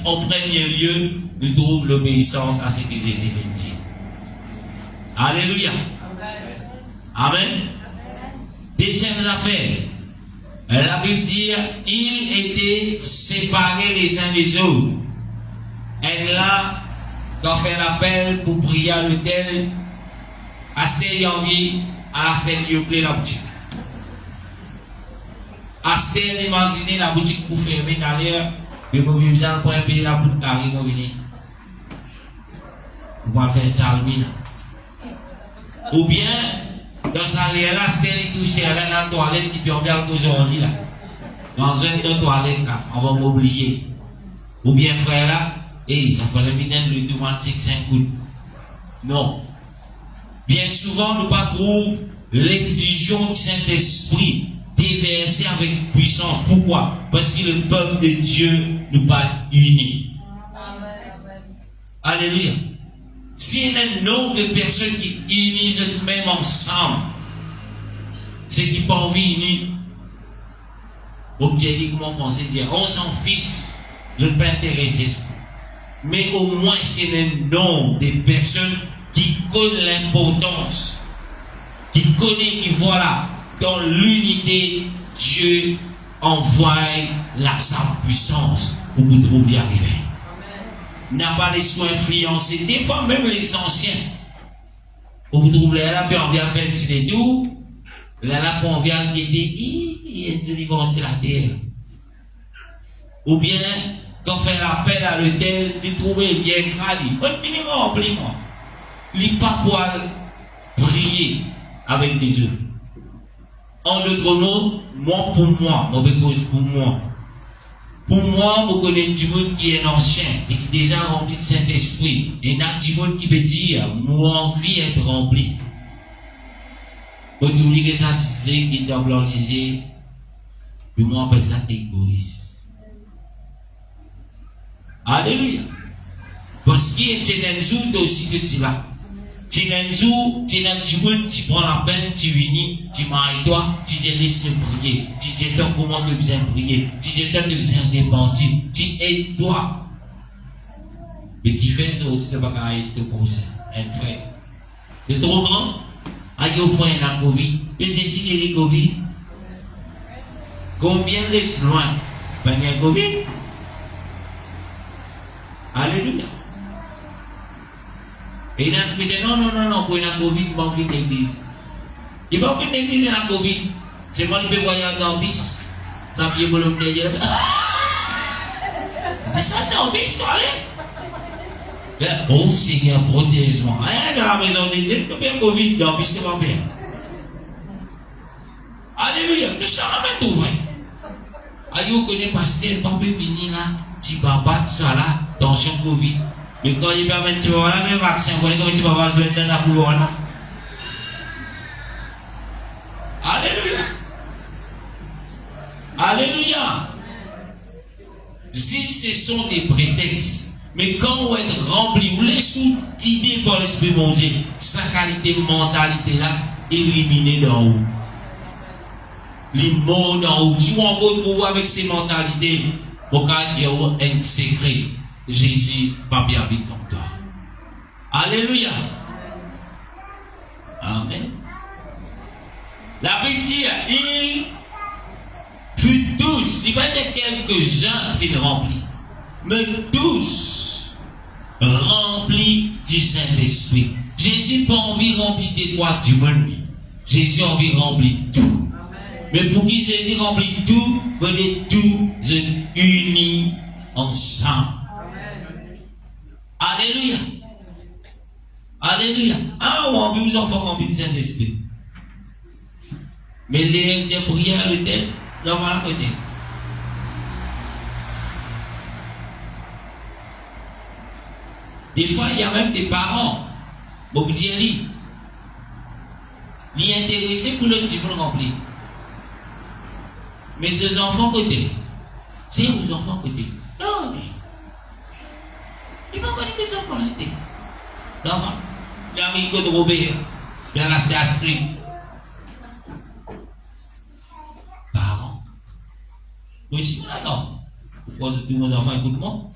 en premier lieu, nous trouvons l'obéissance à ce que Jésus veut dire. Alléluia. Amen. Deuxième affaire. La Bible dit, ils étaient séparés les uns des autres. Et là, quand on fait l'appel pour prier à l'hôtel, à cette envie, à la stèle qui ouvre la boutique. À cette imaginez la boutique pour fermer derrière, mais vous avez besoin pour payer la boutique carré pour venir. Vous pouvez faire une salmine. Ou bien, dans sa lière là, stèle qui touche à la toilette qui peut en faire aujourd'hui là. Dans une toilette là, on va m'oublier. Ou bien frère là, et ça fait le mineur le automatique 5 coups. Non. Bien souvent, nous pas trouver l'effusion du Saint-Esprit déversée avec puissance. Pourquoi? Parce que le peuple de Dieu nous pas unis. Alléluia. S'il y a un nombre de personnes qui unissent même ensemble, c'est qui pas envie unis. Au comment français dire, on s'en fiche, ne pas intéresser. Mais au moins, c'est un nombre de personnes qui connaissent l'importance, qui connaissent, qui voilà, dans l'unité, Dieu envoie sa puissance pour vous trouver arriver. N'a pas les soins influencés, des fois même les anciens. Pour vous trouver là, puis on vient faire un petit détour, là, on vient guider, il est du ventilateur. Ou bien, quand fait l'appel à l'autel, il trouve il y a écrasé. On finit rempli moi. Il pas pour prier avec les autres. En d'autres mots, moi pour moi, pour moi. Pour moi, je connais du monde qui est ancien et qui est déjà rempli de Saint-Esprit. Et il y a du monde qui veut dire, moi envie d'être rempli. Vous oubliez que ça, c'est qui doit blanchir. Puis moi, on appelle ça égoïste. Alléluia. Parce qu'il y a un jour aussi que tu vas. Tu as un jour, tu as du monde qui prend la peine, tu viens, tu m'arrêtes toi, tu te laisses prier, tu te donnes comment tu besoin prier, tu te donnes besoin de repentir, tu aides toi. Mais qui fait ça, tu ne peux pas aider pour ça, un frère. C'est trop grand. Aïe, au frère, il a Covid. Mais c'est si il y a Covid. Combien laisse loin? Ben, il y a Covid. Alléluia. Et il a dit, non, pour la Covid, il va ouvrir l'église. Il va ouvrir l'église dans la Covid. C'est moi qui peux voyager dans le bis. Ça vient pour le me dire. Dis ça dans le bis, allez. Oh Seigneur, protège-moi. Dans la maison de Dieu, tu peux Covid dans le bis, tu vas bien. Alléluia. Tout ça, on va tout vrai. Aïe, vous connaissez pasteur, pas peut venir là. Tu vas battre ça là, dans le Covid. Mais quand il permet de voir là, même vaccin, vous connaissez comment tu vas voir dans la couloir là. Alléluia. Alléluia. Si ce sont des prétextes, mais quand vous êtes rempli, vous laissez guider par l'Esprit de Dieu, sa qualité, mentalité là, éliminée d'en haut. Les mots d'en haut. Si on retrouve avec ces mentalités, vous pouvez dire un secret. Jésus, papi habite dans toi. Alléluia. Amen. La Bible dit, il fut tous, il n'y a pas quelques-uns qui le remplit, mais tous remplis du Saint-Esprit. Jésus n'a pas envie de remplir des droits du monde. Jésus a envie de remplir tout. Mais pour qui Jésus remplit tout, il faut les tous unis ensemble. Alléluia. Alléluia. Ah, on a envie aux enfants remplis du Saint-Esprit. Mais les prières, le tel, nous avons la côté. Des fois, il y a même des parents, beaucoup d'y ni intéressés pour le petit monde rempli. Mais ces enfants côté, c'est aux enfants côté. Non, mais. Il m'a connu que ces enfants là étaient. L'enfant, il a mis de Robert, il a resté à Spring. Parents. Oui, si, non. Pourquoi tous mes enfants écoutent moi?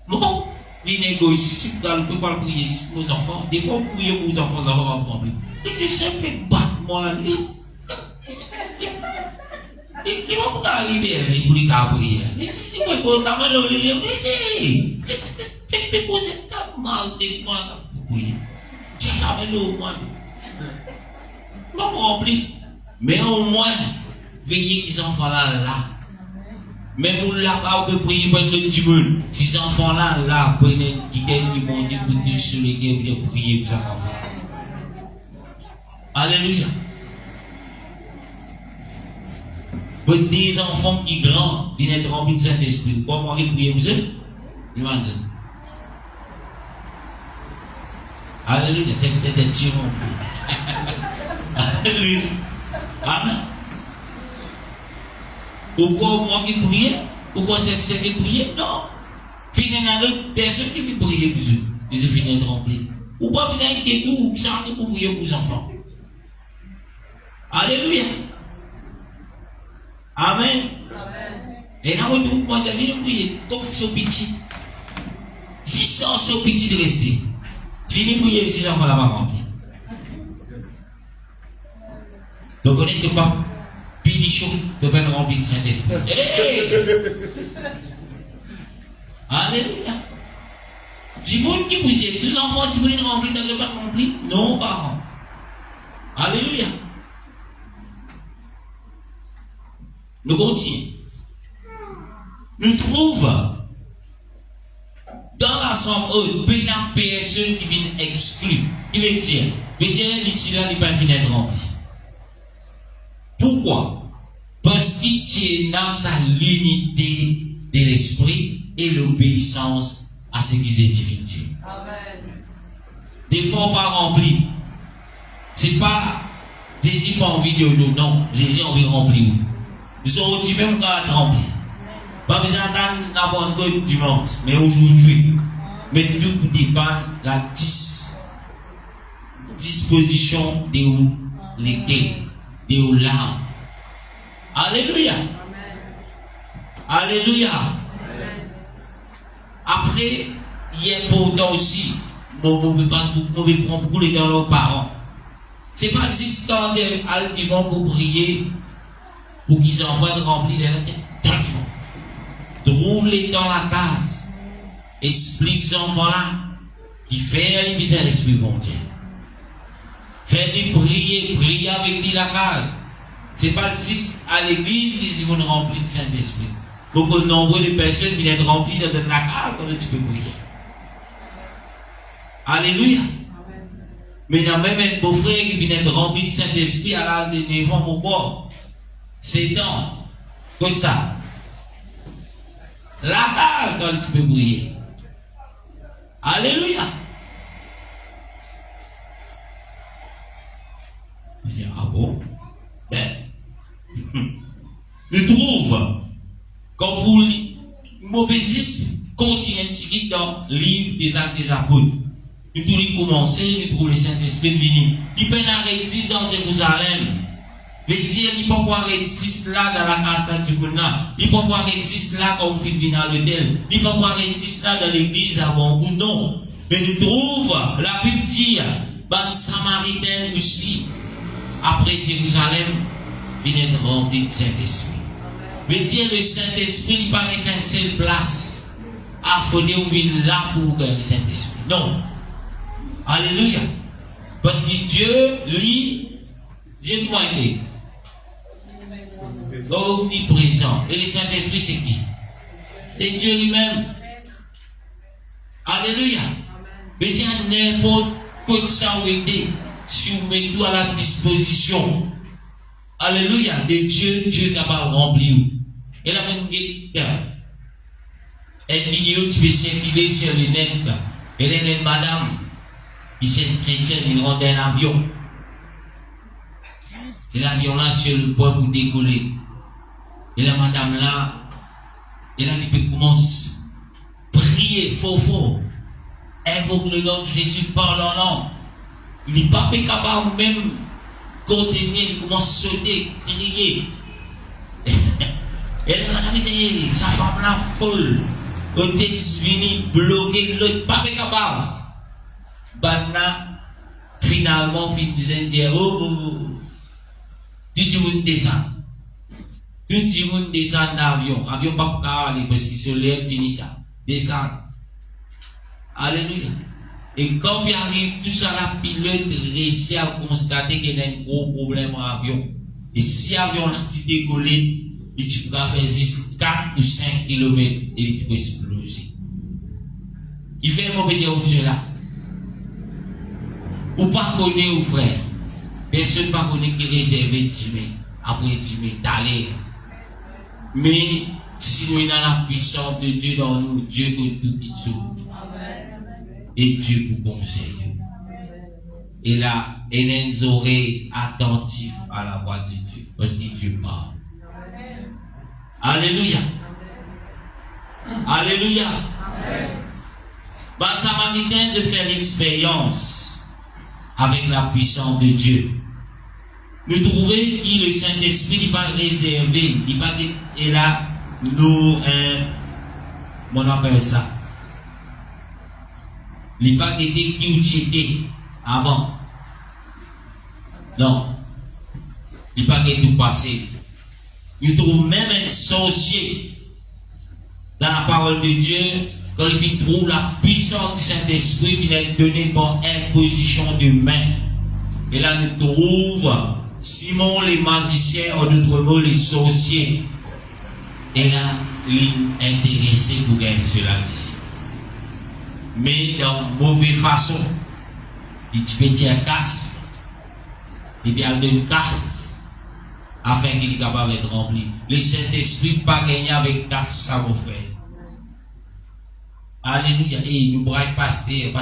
Bon, il est égoïste. Si vous ne pouvez pas prier pour vos enfants, des fois vous priez pour vos enfants, ça va pas remplir. Mais je sais que battre moi là. Il va pas libérer pour les cas prier. Il va pas la main dans le lit. Faites poser ça mal de moi là pour prier. Tiens la main dans moi. Pas remplir. Mais au moins, veillez qu'ils enfants là. Même pour là, on peut prier pour le petit monde. Ces enfants-là, prenez qui gagnent du bon Dieu pour Dieu sur les guerres, pour prier pour ça. Alléluia. Pour des enfants qui grands, viennent être remplis de Saint-Esprit. Comment ils prient pour eux? Ils vont dire. Alléluia. C'est que c'était des tyrans. Alléluia. Amen. Pourquoi moi qui prie? Pourquoi c'est que c'est qui prie? Non. Finalement, personne qui veut prier pour eux. Ils ont fini de remplir. Ou pas besoin de tout, ou ça pour prier pour les enfants. Alléluia. Amen. Et là, on dit, moi, je viens de prier. Comme c'est petit. Si c'est petit de rester, fini de prier, si les enfants là-bas remplis. Donc, on n'était pas. Pinichon de peine rempli de Saint-Esprit. Alléluia. Si vous qui vous dites, tous enfants, tu veux remplir dans le peine rempli? Non, parents. Alléluia. Nous continuons. nous trouvons dans la somme haute, il y a une personne qui vient exclure. Il veut dire, l'itinéraire n'est pas fini d'être rempli. Pourquoi? Parce qu'il tient dans sa l'unité de l'esprit et l'obéissance à ce qui est divin Dieu. Des fois, pas rempli. C'est pas Jésus pas envie de nous, non. Jésus a envie de remplir. Ils ont dit même qu'on a rempli. Pas besoin d'attendre n'importe quel dimanche, mais aujourd'hui. Mais tout dépend de la disposition de où les gains, de où l'âme. Alléluia. Alléluia. Après, il est important aussi, nous prendre beaucoup les dans nos parents. C'est pas juste quand ils vont pour prier, pour qu'ils envoient de remplir les lettres. Trouve-les dans la case. Explique ces enfants-là qui fait les besoins de l'Esprit bon Dieu. Fais-les prier avec lui la case. C'est pas juste à l'église qu'ils vont remplir le Saint-Esprit. Beaucoup de nombreux de personnes viennent être remplies dans la case quand tu peux prier. Alléluia. Mais il y a même un beau-frère qui vient être rempli du Saint-Esprit à la devant mon bord. C'est dans, comme ça. La case quand tu peux prier. Alléluia. Ah bon? Ben, je trouve comme pour m'obéissir continue dans le livre des Actes des Apôtres. Nous tous commencer, nous trouvons le Saint-Esprit venir. Il peut arrêter dans Jérusalem. Veut dire, il peut pas arrêter là dans la casa du Bouna. Il peut pas arrêter là comme il vient à l'hôtel. Il peut pas arrêter là dans l'église à Bambou. Non. Mais nous trouvons la Bible dit, les Samaritains aussi, après Jérusalem, viennent être remplis du Saint-Esprit. Veut dire, le Saint-Esprit, il paraît une seule place. À fonder ou vient là pour gagner le Saint-Esprit. Non. Alléluia. Parce que Dieu, lui, Dieu nous a aidé. Omniprésent. Et le Saint-Esprit, c'est qui? C'est Dieu lui-même. Alléluia. Mais Dieu n'importe quoi ça ou aider. Si vous mettez tout à la disposition. Alléluia. De Dieu, Dieu est capable de remplir. Et la même une vidéo qui peut circuler sur le net. Elle est une madame qui est une chrétienne, il rentre dans un avion. Et l'avion là sur le point pour décoller. Et la madame là, elle a dit qu'elle commence à prier fort. Invoque le nom de Jésus par leur nom. Il n'est pas capable même contenir, il commence à sauter, crier. Et la madame dit, sa femme là folle. On est venu bloquer, l'autre pas capable. Banna, finalement, fin de dire, tout le monde descend. Tout le monde descend d'avion. Avion pas aller parce que sur l'air fini ça. Descend. Alléluia. Et quand il arrive, tout ça, la pilote réussit à constater qu'il y a un gros problème en avion. Et si l'avion a décollé, il pourra faire 4 ou 5 km et il peut exploser. Il fait un mauvais dire cela. Ou pas connaître ou frère. Personne ne pas connaître qui réserve 10 000. Après 10 000, d'aller. Mais si nous avons la puissance de Dieu dans nous, Dieu peut tout tout. Et Dieu vous conseille. Et là, il a une oreille attentive à la voix de Dieu. Parce que Dieu parle. Alléluia. Alléluia. Bah, Samaritain, je fais l'expérience avec la puissance de Dieu. Nous trouvons que le Saint-Esprit n'est pas réservé, il n'est pas et là, nous, on appelle ça. Il n'est pas été qui avant. Non. Il n'est pas été tout passé. Nous trouvons même un sorcier dans la parole de Dieu. Quand il trouve la puissance du Saint-Esprit qui est donnée par imposition de main. Et là, nous trouvons Simon les magiciens, en d'autres mots, les sorciers. Et là, l'intéressé pour gagner cela ici. Mais dans mauvaise façon, il peut dire casse, il bien donne casse, afin qu'il est capable d'être rempli. Le Saint-Esprit pas gagner avec casse, ça mon frère. Alléluia. Et nous braille pasteur.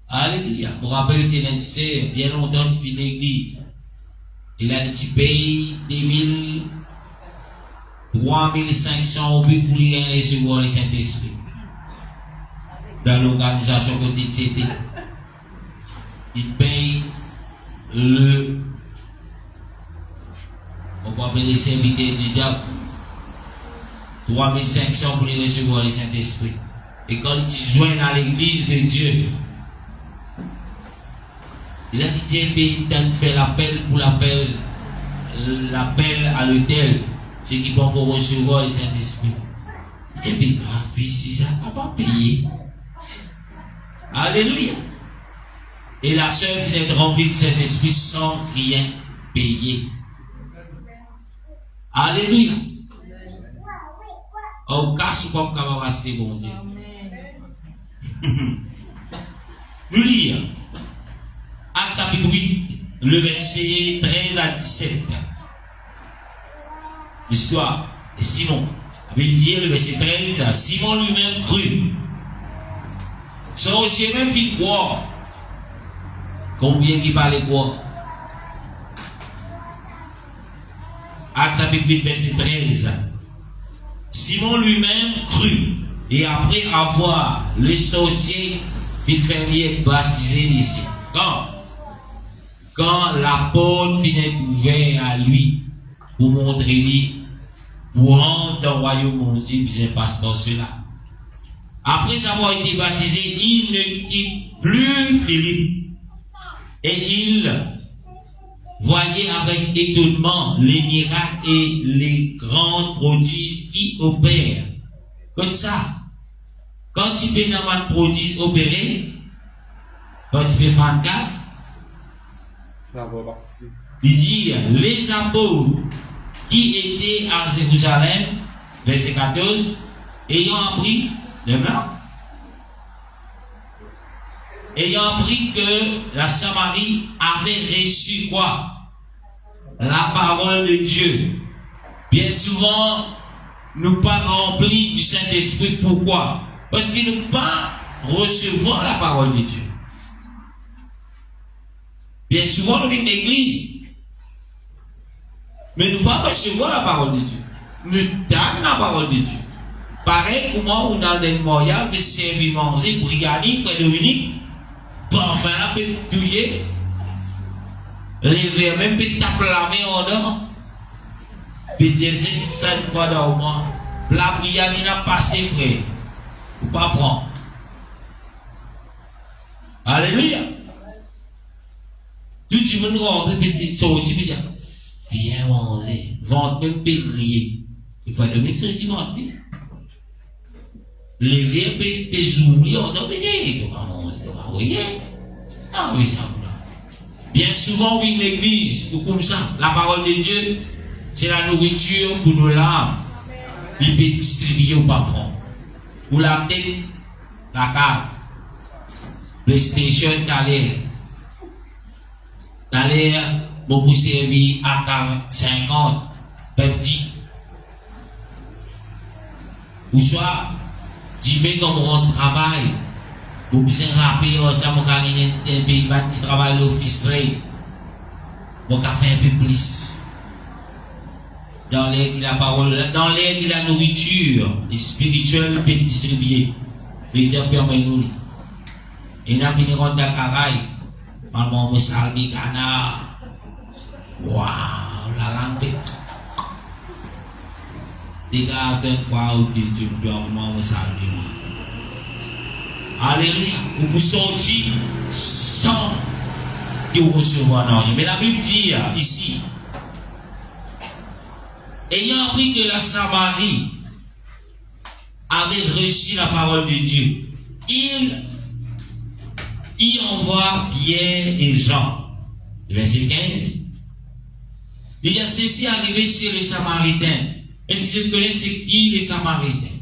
Alléluia. Je me rappelle que c'est bien longtemps qu'il fait l'église. Il a dit tu payes 2000, 3500 au plus pour lui recevoir le Saint-Esprit. Dans l'organisation que tu étais. Il paye on va appeler les serviteurs du diable. 3500 pour les recevoir le Saint-Esprit. Et quand il joint à l'église de Dieu, il a dit Dieu fait l'appel pour l'appel à l'hôtel, ceux qui vont recevoir le Saint-Esprit. C'est bien gratuit, si ça n'a pas payé. Alléluia. Et la sœur vient de remplir le Saint-Esprit sans rien payer. Alléluia. Au cas où comme capable rester bon Dieu. Nous lisons Actes chapitre 8, le verset 13 à 17. L'histoire de Simon. Il dit le verset 13, Simon lui-même crut. Son aussi même fit croire. Combien qui parlait quoi? Actes chapitre 8, verset 13. Simon lui-même crut, et après avoir le sorcier, il fait être baptisé ici. Quand la porte finit ouverte à lui, pour montrer lui, pour rentrer dans le royaume de Dieu, bien passe par cela. Après avoir été baptisé, il ne quitte plus Philippe, et il voyait avec étonnement les miracles et les grands prodiges qui opèrent. Comme ça, quand tu peux dans un prodige opérer, quand tu peux faire une case, il dit les apôtres qui étaient à Jérusalem, verset 14, ayant appris le blanc, ayant appris que la Samarie avait reçu quoi? La parole de Dieu. Bien souvent, nous pas remplis du Saint-Esprit. Pourquoi? Parce qu'ils ne pas recevoir la parole de Dieu. Bien souvent, nous venons l'église, mais nous pas recevoir la parole de Dieu. Nous donnons la parole de Dieu. Pareil, comment on a des moyens de servir, manger, brigadier, frère Dominique, pour enfin la peut tuer, lever, même peut taper la main en dehors, puis dire 5 fois dans le mois. La prière, il n'a pas passé, frère. Ou pas prendre. Alléluia. Tout le monde rentre, puis sortir, puis dire, viens manger, vente même pétrier. Il faut donner ce qui vend. Lever, puis oublier, on a oublié. Tu vas manger, tu vas oublier. Ah oui, ça va. Bien souvent, oui, l'église, ou comme ça, la parole de Dieu, c'est la nourriture pour nos larmes. Il peut distribuer ou pas prendre. Ou la tête, la cave, PlayStation, t'as l'air, beaucoup servi à 50, petit. Ou soit, dis-moi comme on travaille. Vous pouvez rappeler, ça m'a gagné un pays qui travaille l'office ré. Vous pouvez faire un peu plus. Dans l'air qu'il a parole, dans l'air qu'il a nourriture, les spirituels peut distribuer. Les dieux permettent nous. Et nous finirons dans Caraï. Maman, vous salvi Ghana. Waouh, la lampe. Dégage d'une fois où Dieu doit vous salver. Alléluia. Vous pouvez sortir sans que vous recevoir non. Mais la Bible dit ici, ayant appris que la Samarie avait reçu la parole de Dieu, il y envoie Pierre et Jean. Verset 15. Il y a ceci arrivé chez les Samaritains. Est-ce que je connais c'est qui les Samaritains?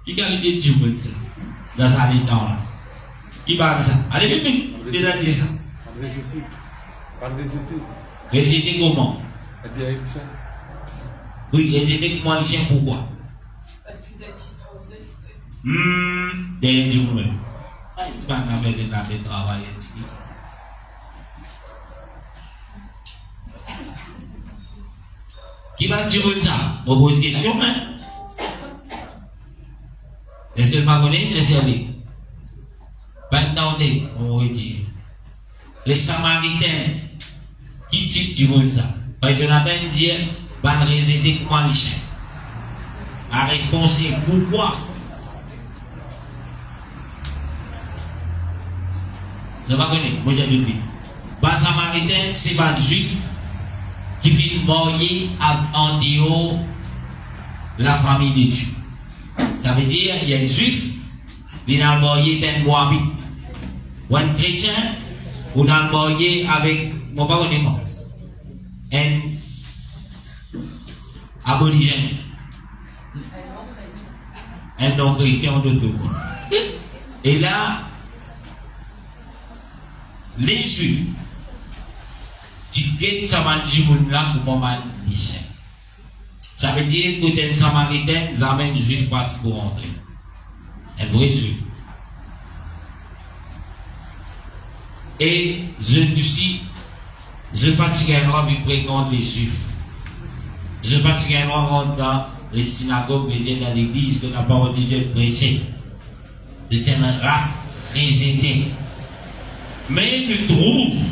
Qui a l'idée de dire ça? Dans sa temps là. Qui parle de ça? Allez, vite, déjà dire ça. Par des études. Résider comment? La direction. Oui, résider comment les chiens, pourquoi? Parce qu'ils ont titré. Derrière vous même. C'est pas un affaire de travail. Qui va dire ça? Je pose question, hein? Est-ce que je ne connais pas? Je sais pas. Attendez, on va dire. Les Samaritains, qui type du monde ça? Parce que Jonathan dit, va résider comment les chiens. La réponse est pourquoi? Je ne connais pas, moi j'ai vu. Les Samaritains, c'est pas des juifs qui finit marié en dehors la famille de Dieu. Ça veut dire, il y a un juif, il a marié d'un moabite. Ou un chrétien, ou a marié avec, moi pas honnêtement, un aborigène. Un non-chrétien d'autre mot. Et là, les juifs, tu quittes Samaritains là pour maman dit. Ça veut dire que les Samaritains amènent les juifs partis pour rentrer. Un vrai juif. Et je particulièrement fréquente les juifs. Je particulièrement rentre dans les synagogues, dans l'église, que la parole de Dieu prêchée. J'étais une race résidée. Mais nous trouvons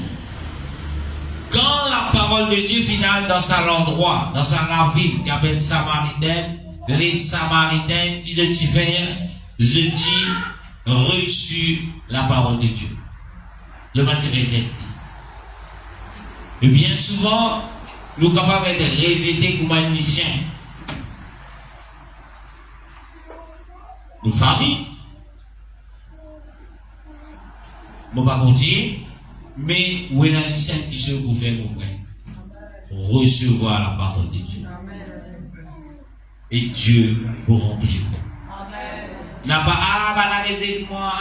quand la parole de Dieu finale dans sa endroit, dans sa ville qui appelle Samaritaine, les Samaritains qui je dis reçu la parole de Dieu. Je vais te répéter. Et bien souvent, nous sommes capables de résider comme un chien. Nos familles, je ne vais pas vous dire, mais où est l'agissant qui se vous fait, mon frère? Recevoir la parole de Dieu. Et Dieu vous remplit. N'a pas, résider-moi.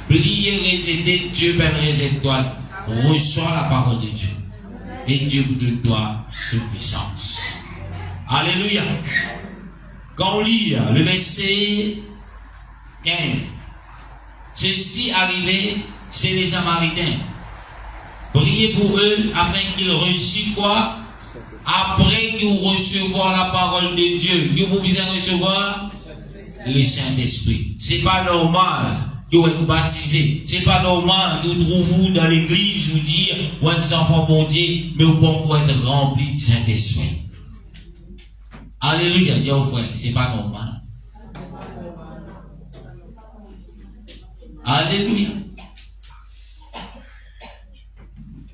Pliez, résider, Dieu va résider toi. Reçois la parole de Dieu. Et Dieu vous donne toi sa puissance. Alléluia. Quand on lit le verset 15, ceci arrivé chez les Samaritains. Priez pour eux afin qu'ils reçuent quoi? Après que vous recevoir la parole de Dieu, que vous puissiez recevoir le Saint-Esprit. C'est pas normal que vous êtes baptisés. C'est pas normal que vous trouvez dans l'église vous dire, vous êtes enfants bon Dieu, mais vous pouvez être remplis du Saint-Esprit. Alléluia, Dieu frère, c'est pas normal. Alléluia.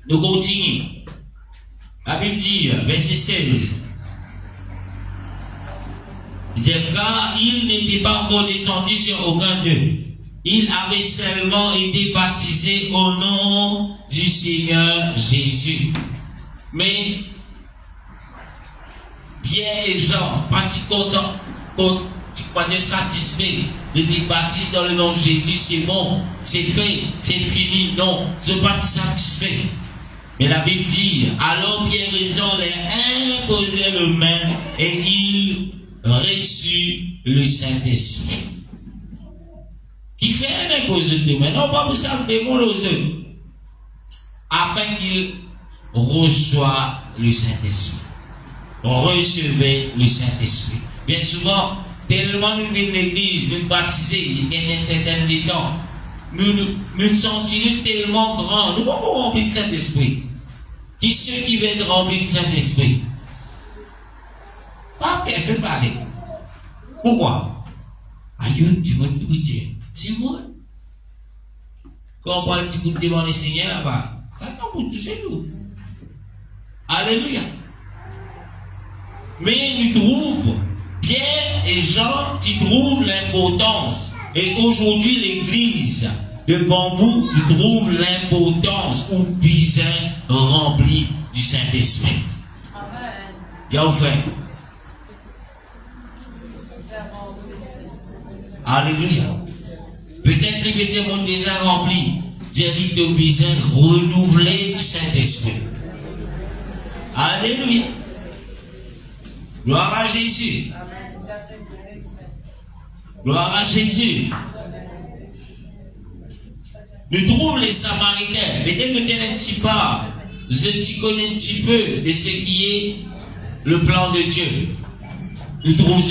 Nous continuons. La Bible dit, verset 16. Car il n'était pas encore descendu sur aucun d'eux. Il avait seulement été baptisé au nom du Seigneur Jésus. Mais Pierre et Jean, pas contents, pas satisfaits d'être baptisés dans le nom de Jésus, c'est bon, c'est fait, c'est fini. Non, je ne suis pas satisfait. Mais la Bible dit, alors Pierre et Jean leur imposaient le main et ils reçurent le Saint-Esprit. Qui fait un imposé de main? Non, pas pour ça, démon aux eux. Afin qu'ils reçoivent le Saint-Esprit. Recevez le Saint-Esprit. Bien souvent, tellement nous venons de l'église, nous baptiser, il y a un certain temps, nous sentons tellement grands, nous ne pouvons pas remplir le Saint-Esprit. Qui ceux qui veulent remplir le Saint-Esprit? Pas personne parler. Pourquoi? Aïe, tu m'as dit, c'est moi. Quand on prend un petit coup de devant les Seigneurs là-bas, ça tombe pour toucher nous. Alléluia. Mais nous trouvons Pierre et Jean qui trouvent l'importance. Et aujourd'hui, l'Église de bambou, tu trouves l'importance ou besoin rempli du Saint-Esprit. Y'a au frère. Alléluia. Peut-être les médias sont déjà remplis. J'ai dit de besoin renouveler du Saint-Esprit. Alléluia. Gloire à Jésus. Gloire à Jésus. Nous trouvons les Samaritains. Mais dès que tu es un petit peu, tu connais un petit peu de ce qui est le plan de Dieu. Nous trouvons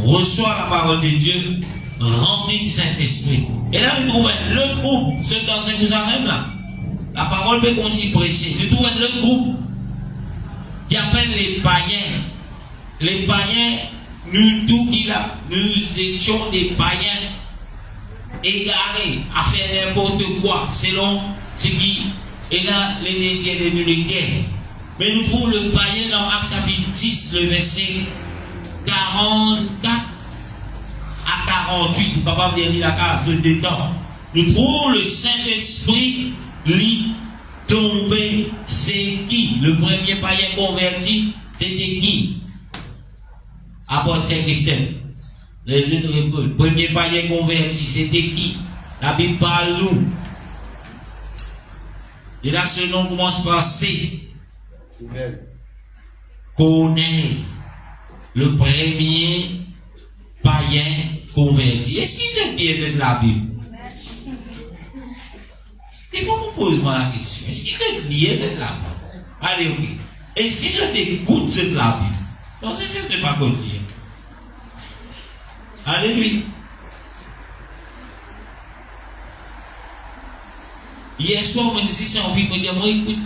reçoit la parole de Dieu rempli du Saint-Esprit. Et là, nous trouvons le groupe, ceux dans un nous en même là. La parole peut continuer à prêcher. Nous trouvons le groupe qui appelle les païens. Les païens, nous tous qui là, nous étions des païens égarés à faire n'importe quoi selon ce qui est là les désirs de nous de guerre. Mais nous trouvons le païen dans Actes chapitre 10, le verset 44 à 48. Nous ne pouvons pas dire la case de temps. Nous trouvons le Saint-Esprit lui tomber. C'est qui? Le premier païen converti, c'était qui? Apôtre Saint-Christophe. Le premier païen converti, c'était qui? La Bible parle nous. Et là, ce nom commence par C. Corneille. Le premier païen converti. Est-ce qu'il est bien de la Bible? Il faut me poser la question. Est-ce qu'il est lié de la Bible? Allez, ok. Est-ce qu'il je t'écoute de la Bible? Non, c'est je ne sais pas quoi dire. Alléluia. Hier soir, on me dit, c'est envie de me dire, moi, écoute.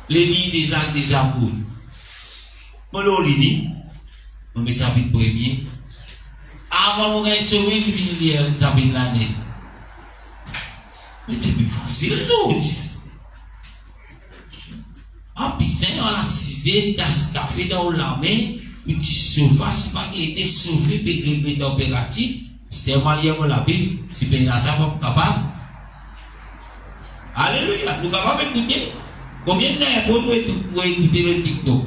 Les livres des actes des apôtres. Moi, là, on dit, on met ça chapitre premier. Avant, on a sauvé le film, le chapitre l'année. Mais c'est plus facile, aujourd'hui. Ah, puis c'est dans la sixième tasse café dans la main, où tu chauffes, si pas qu'il était chauffé, puis régler la température, c'était mal hier pour la Bible, si bien là, ça pas capable. Alléluia, nous capables d'écouter. Combien de temps pour écouter le TikTok?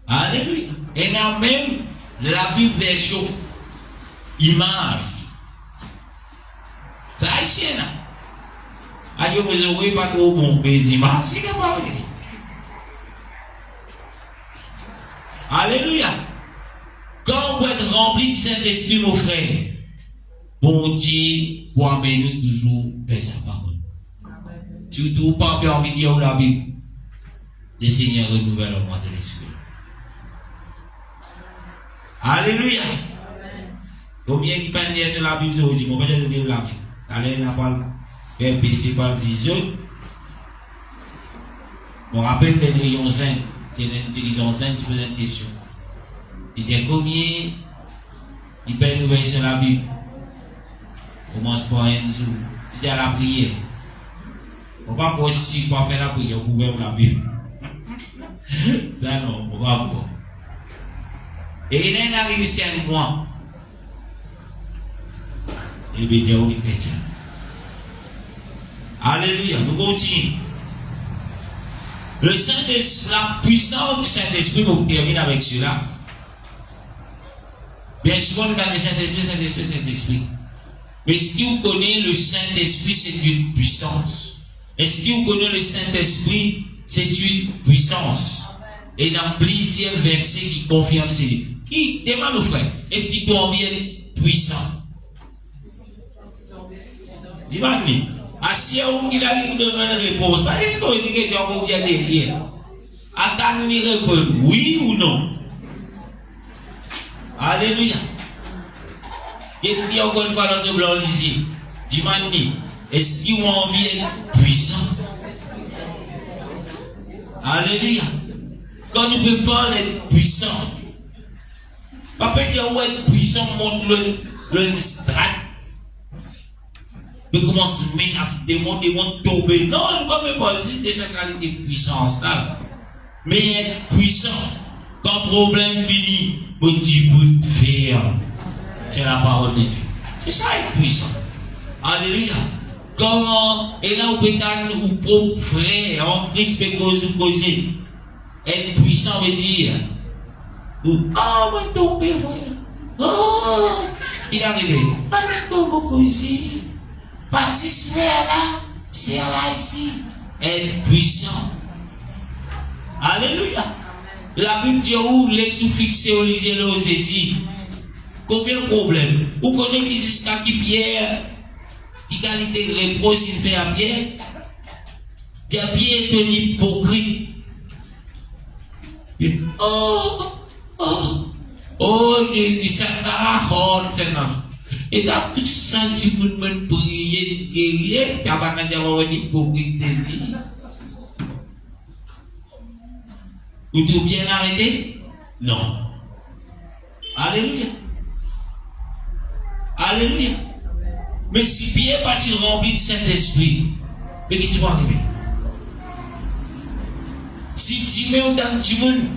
Alléluia. Et là même, la Bible version image. Ça a été là. Aïe, vous ne pas trop bon, mais images, c'est capable. Alléluia. Quand vous êtes rempli du Saint-Esprit, mon frère, bon Dieu vous amener toujours vers sa parole. Surtout, pas bien envie de dire la Bible. Le Seigneur renouvelle au moins de l'esprit. Alléluia. Combien qui peuvent dire sur la Bible aujourd'hui? On va dire de la vie. Allez, on parle. PC par 10 autres. On rappelle les rayons 5. C'est l'intelligence 5 qui pose une question. Il dit combien il peut nous voir sur la Bible? Commence par un jour. C'est à la prière. On ne va pas aussi pour faire la prière pour ouvrir la Bible. Ça non, on va pas. Et il arrive jusqu'à un mois. Et bien, Dieu est chrétien. Alléluia, nous continuons. Le Saint-Esprit, la puissance du Saint-Esprit, pour terminer avec cela. Bien souvent, nous avons le Saint-Esprit, Saint-Esprit, Saint-Esprit. Mais est-ce que vous connaissez le Saint-Esprit, c'est une puissance? Est-ce que vous connaissez le Saint-Esprit, c'est une puissance? Et dans plusieurs versets qui confirment cela. Qui demande au frère, est-ce qu'il doit bien être puissant? Dis-moi, si il a dit donner une réponse, parce qu'il faut dire que tu as bien derrière. Attends, il répond oui ou non. Alléluia. Il dit encore une fois dans ce blanc lisier. Dis-moi, est-ce qu'ils ont envie d'être puissants? Alléluia. Quand nous ne pouvons pas être puissants, pas peut dire où être puissant montre le strat. Mais comment se menacer, des mondes tomber. Non, nous ne pouvons pas citer cette qualité de puissance là. Mais être puissant. Quand problème fini, mon petit bout de fer, c'est la parole de Dieu. C'est ça être puissant. Alléluia. Comment, et là, on peut être ou propre frère, en Christ, peut causer. Être puissant veut dire, ah, moi, tombé, frère. Oh, il est arrivé. Ah, comment causer? Pas si frère là, c'est là ici. Être puissant. Alléluia. La Bible dit où les sous-fixés au lycée aux saisi. Combien de problèmes? Vous connaissez l'Église qui Pierre, égalité de reproche qu'il fait à Pierre. Pierre est un hypocrite. Oh Jésus, ça n'a pas de et dans tout senti pour me prier, guérir, il y a pas de hypocrite. Vous devez bien arrêter? Non. Alléluia. Alléluia. Mais si Pierre partit rempli de Saint-Esprit, mais qu'est-ce qui va arriver? Si tu mets dans le monde,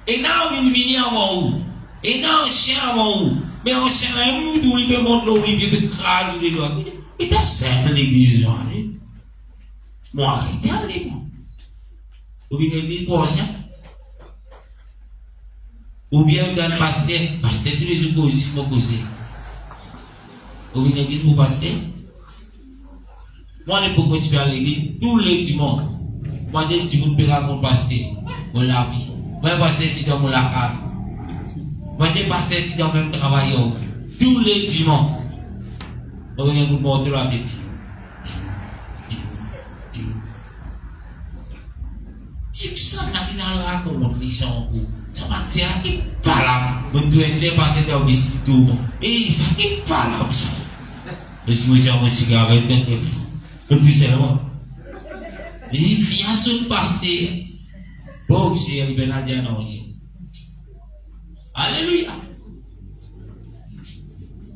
et là on vient venir avant vous, et là on chien avant vous, mais on chien là, nous d'où il peut monter l'eau, il peut craser les doigts. Et t'as simple l'église, moi arrêtez, allez, moi. Vous venez l'église pour ça? Ou bien dans le pasteur, tous les jours, ils sont causés. Vous venez l'église pour pasteur? Moi, les pourquoi tu vas à l'église, tous les dimanches, moi, je dis, vous payez mon pasteur, mon labi. Moi, pasteur, tu dans mon lacage. Moi, je pasteur, tu dans même travail, tous les dimanches. Vous venez vous montrer la tête. Ça n'a pas de raconte, ça ça va faire qui parle. Vous devez essayer de passer dans le tout. Et ça qui parle ça. Et si vous avez un cigarette, vous sais moi. Et il vient sur pasteur. Bon, c'est un Benadian. Alléluia.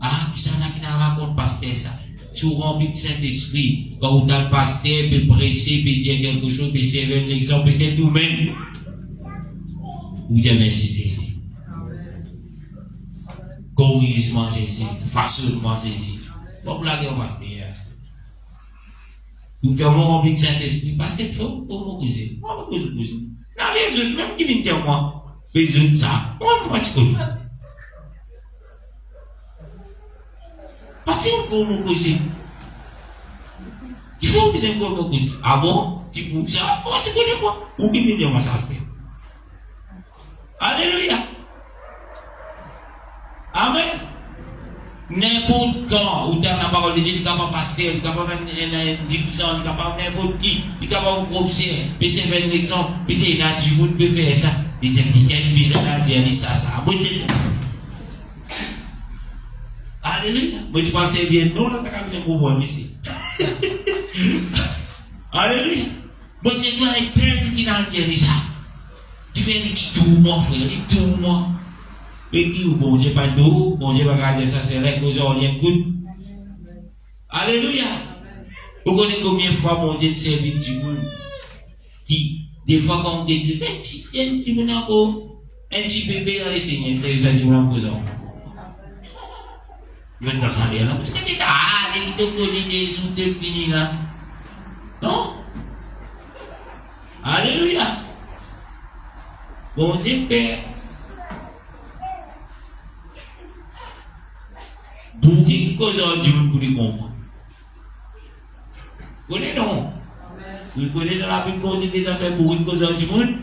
Ah, ça n'a pas de raconte, pasteur ça. Sur rempli de Saint-Esprit, quand vous avez le pasteur, peut presser, peut dire quelque chose, peut servir l'exemple, peut-être vous-même. Vous dites merci Jésus. Corrigement Jésus, façonnement Jésus. Bon, blaguez au pasteur. Vous avez rempli de Saint-Esprit, pasteur, faut vous causer. Moi, vous causer. Là, les autres, même qui viennent dire moi, les autres, ça, moi, je connais. Parce que vous causez. Il faut que vous me causer. Ah bon? Tu peux ça? Oh, tu connais quoi? Ou qui me dit moi ça se fait? Alléluia. Amen. N'importe quand, où tu as la parole de Dieu, tu es capable de passer, tu es capable de faire une diction, tu es capable de n'importe qui, tu es capable de observer, puis c'est un exemple, puis tu es là, tu peux faire ça. Il dit, quelqu'un qui a dit ça, ça. Alléluia. Moi, tu penses bien, non, là, tu as besoin de pouvoir ici. Alléluia. Bon Dieu doit être tel qui dans le Dieu dit ça. Tu fais des tout moi, frère, des tout moi. Et qui ou bon Dieu pas tout, bon Dieu va garder ça, c'est là que vous aurez rien goût. Alléluia. Vous connaissez combien de fois mon Dieu te servit du monde qui, des fois, quand on dit, un petit monde encore, un petit bébé dans les seigneurs, il fait ça du monde encore. Il va dans son lit là, parce que tu es là, il te connaît des sous de fini là. Non? Alléluia. Bon Dieu Père. Pour qui cause du monde pour les comprendre. Vous connaissez non? Vous connaissez dans la Bible bon Dieu des affaires pour qui cause du monde?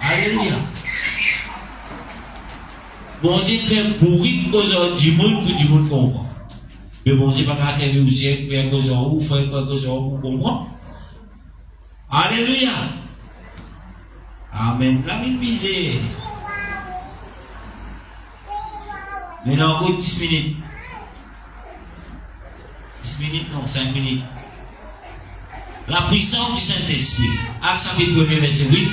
Alléluia. Bon Dieu fait pourrir cause du monde pour du monde comprend. Mais bon Dieu pas servir au ciel, faire cause ou faire cause pour comprendre. Alléluia. Amen. La Bible disait. Maintenant encore 10 minutes. 10 minutes, non, 5 minutes. La puissance du Saint-Esprit. Acte chapitre 1, verset 8.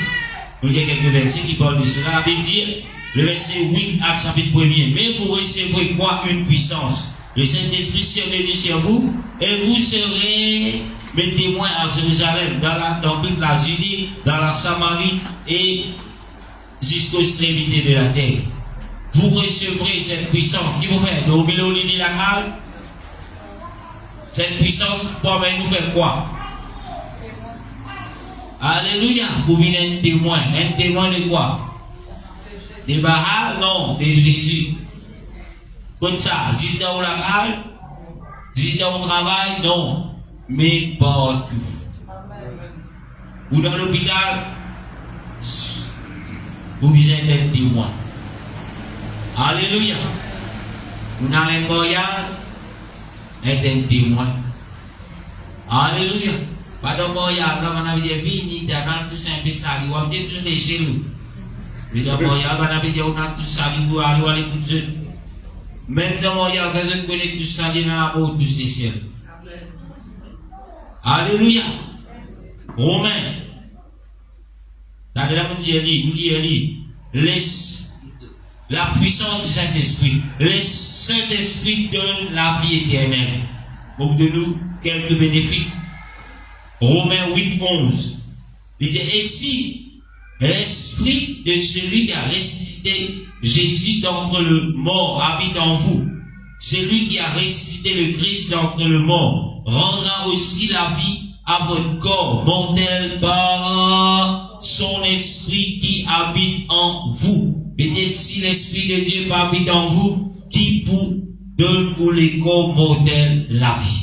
Il y a quelques versets qui parlent de cela. La Bible dit, le verset 8, Acte chapitre 1. Mais vous recevrez moi une puissance. Le Saint-Esprit sera venu sur vous et vous serez mes témoins à Jérusalem, dans toute la Judée, dans la Samarie et jusqu'aux extrémités de la terre. Vous recevrez cette puissance qui vous fait dormir au lit de la case. Cette puissance pour nous faire quoi? Alléluia. Vous venez un témoin. Un témoin de quoi? De Baal? Non, de Jésus. Comme ça, si dans la case, si dans le travail, non. Mais partout. Ou dans l'hôpital, vous besoin d'être témoin. Alléluia. Ou dans les voyages, être un témoin. Alléluia. Pas de voyage, on a dit, vini, t'as tout simple, ça, on a dit, tous les chez nous. Mais dans le voyage, on a dit, on a tout ça, on a dit, on a même dans le voyage, on connaît tout ça, on a tous les ciels. Alléluia. Romains. Dans la puissance du Saint-Esprit. Le Saint-Esprit donne la vie éternelle. Pour de nous, quelques bénéfices. Romains 8, 11. Il dit, et si l'Esprit de celui qui a ressuscité Jésus d'entre les morts habite en vous, celui qui a ressuscité le Christ d'entre les morts rendra aussi la vie à votre corps mortel par son esprit qui habite en vous. Et si l'esprit de Dieu habite en vous, qui vous donne pour les corps mortels la vie.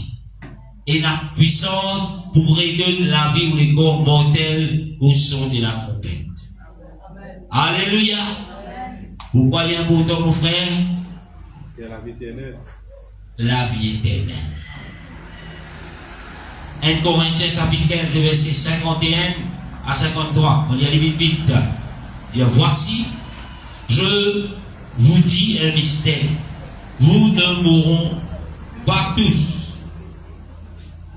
Et la puissance pour redonner la vie pour les corps mortels au son de la trompette. Alléluia. Vous croyez important, mon frère? Il y a la vie éternelle. La vie éternelle. 1 Corinthiens chapitre 15, verset 51 à 53. On y allait vite vite. Dire, voici, je vous dis un mystère. Vous ne mourront pas tous,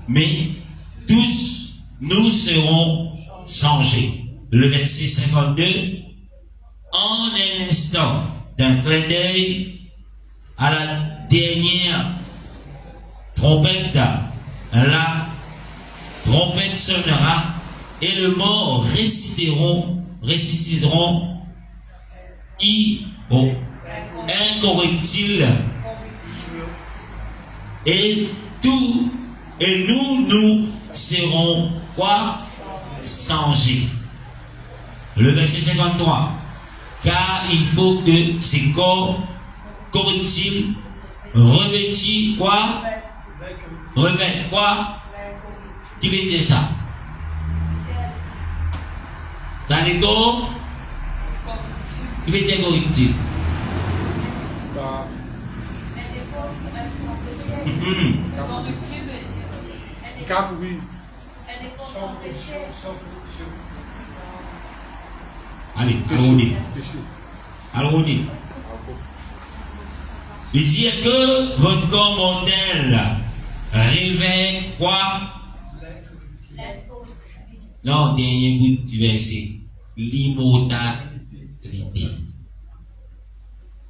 mais tous nous serons changés. Le verset 52. En un instant, d'un clin d'œil, à la dernière trompette, la trompette sonnera et le mort ressusciteront incorruptibles et nous serons quoi? Changés. Le verset 53. Car il faut que ces corps corruptibles revêtis quoi? Revêtent quoi? Qui veut dire ça? Dans les corps, qui veut dire corruptible? Car oui. Allez, allons-y. Il dit que votre corps mortel réveille quoi? Non, dernier bout du verset. L'immortalité.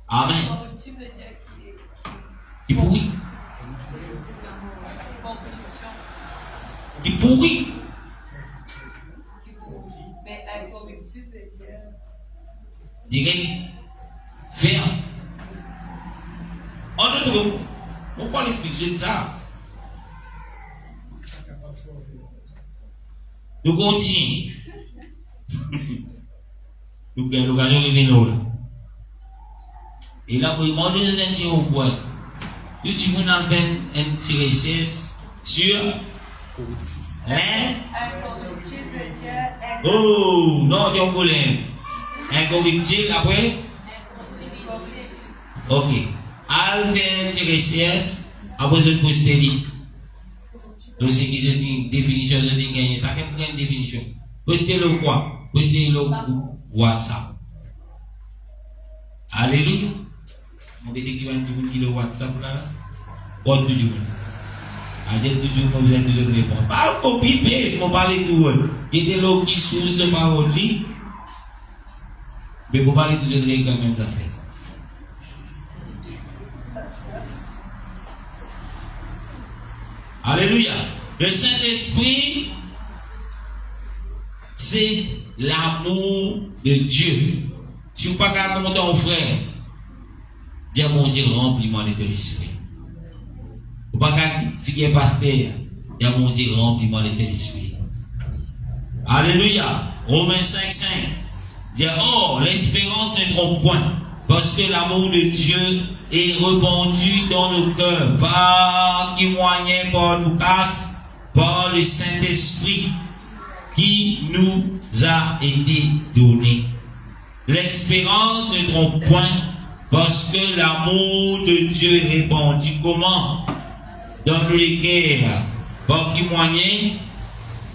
Amen. Il pourrit. Il pourrit. Mais incorruptible veut dire. Direct. Ferme. En d'autres mots, pourquoi l'expliquer ça? Nous continuons. Nous avons l'occasion de venir là. Et là, pour demander de un tir au bois. Tout le monde a fait un tiré 16 sur Incorruptible veut dire. Oh, non, tu as un problème. Incorruptible après? Ok. Al fait un tiré 16 après je pose tes dit. Donc, c'est qui je dis définition, je dis gagner. Ça fait une définition. Postez le quoi? Postez le WhatsApp. Alléluia. On dit qu'il va dire le WhatsApp là. Bon, toujours. Aja toujours, vous avez toujours répondre. Pas copie, mais je m'en parle de tout. Il y a des gens qui source de parole. Mais vous parlez toujours de quand même d'affaires. Alléluia. Le Saint-Esprit, c'est l'amour de Dieu. Si vous ne pouvez pas monter en frère, dire mon Dieu, remplis-moi de l'esprit. Vous ne pouvez pas fier pasteur, dire mon Dieu, remplis-moi de l'esprit. Alléluia. Romains 5:5. Dire, oh, l'espérance ne trompe point, parce que l'amour de Dieu est répandu dans nos cœurs, par qui moyen, par nous casse, par le Saint-Esprit qui nous a été donné. L'espérance ne trompe point, parce que l'amour de Dieu est répandu comment? Dans les cœurs. Par qui moyen?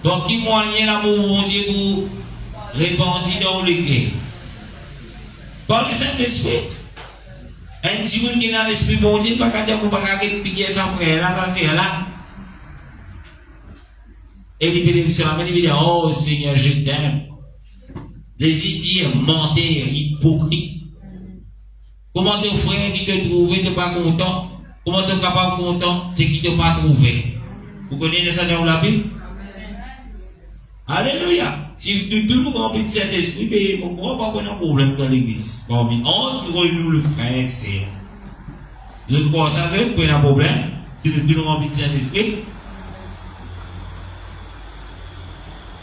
Par qui moyen l'amour de Dieu vous répandit dans les cœurs? Par le Saint-Esprit. Un petit monde qui est dans l'esprit bon Dieu, pas qu'à dire qu'on va pas piquer sa frère là, ça c'est là. Et il peut dire, oh Seigneur, je t'aime. Désir, menteur, hypocrite. Comment ton frère qui te trouve, t'es pas content? Comment tu es capable de content? C'est qui t'a pas trouvé. Vous connaissez ça dans la Bible? Alléluia. Si tout nous remplit de cet esprit, on ne va pas avoir un problème dans l'église. Entre nous, le frère, c'est. Je crois que ça, c'est pas un problème. Si tout nous remplit de cet esprit,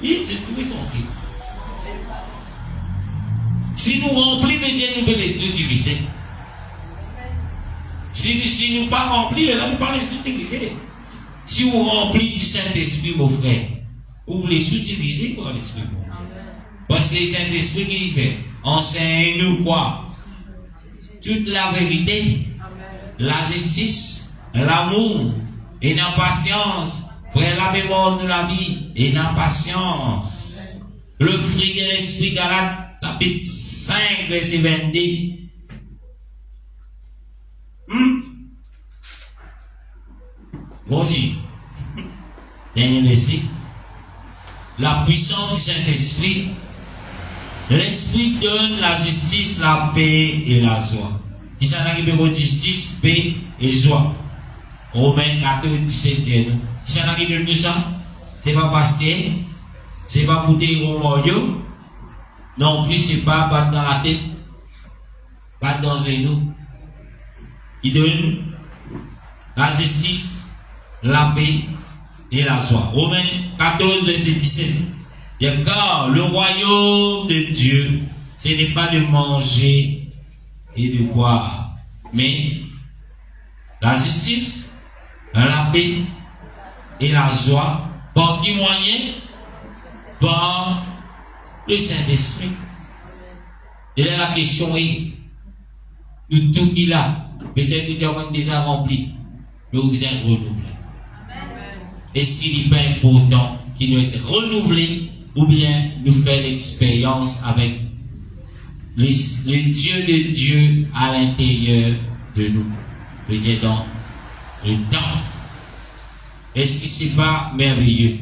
il est tout son. Si nous remplissons les Dieu, nous pouvons les utiliser. Si nous ne pas remplis, là, nous ne pouvons pas les utiliser. Si vous remplissez du Saint-Esprit, mon frère, vous les utilisez pour l'Esprit. Parce que le Saint-Esprit qui fait, enseigne-nous quoi? Toute la vérité, la justice, l'amour, et la patience. Frère, la mémoire de la vie, et la patience. Le fruit de l'Esprit, Galates, chapitre 5, verset 22. Bon Dieu. Dernier verset. La puissance du Saint-Esprit. L'Esprit donne la justice, la paix et la joie. Qui s'en a qui peut justice, paix et joie. Romains 14, 17, dit nous. Qui s'en a qui donne tout ça? C'est pas pasteur. C'est pas pour des royaux. Non plus, c'est pas battre dans la tête. Battre dans les genoux. Il donne la justice, la paix et la joie. Romains 14, verset 17. Car le royaume de Dieu, ce n'est pas de manger et de boire, mais la justice, la paix et la joie. Par qui moyen? Par le Saint-Esprit. Et là, la question est, de tout qu'il a, peut-être que tu as déjà rempli, mais vous êtes renouvelé. Est-ce qu'il n'est pas important qu'il doit être renouvelé ou bien nous faire l'expérience avec le Dieu de Dieu à l'intérieur de nous? Le Dieu dans le temps. Est-ce que c'est pas merveilleux?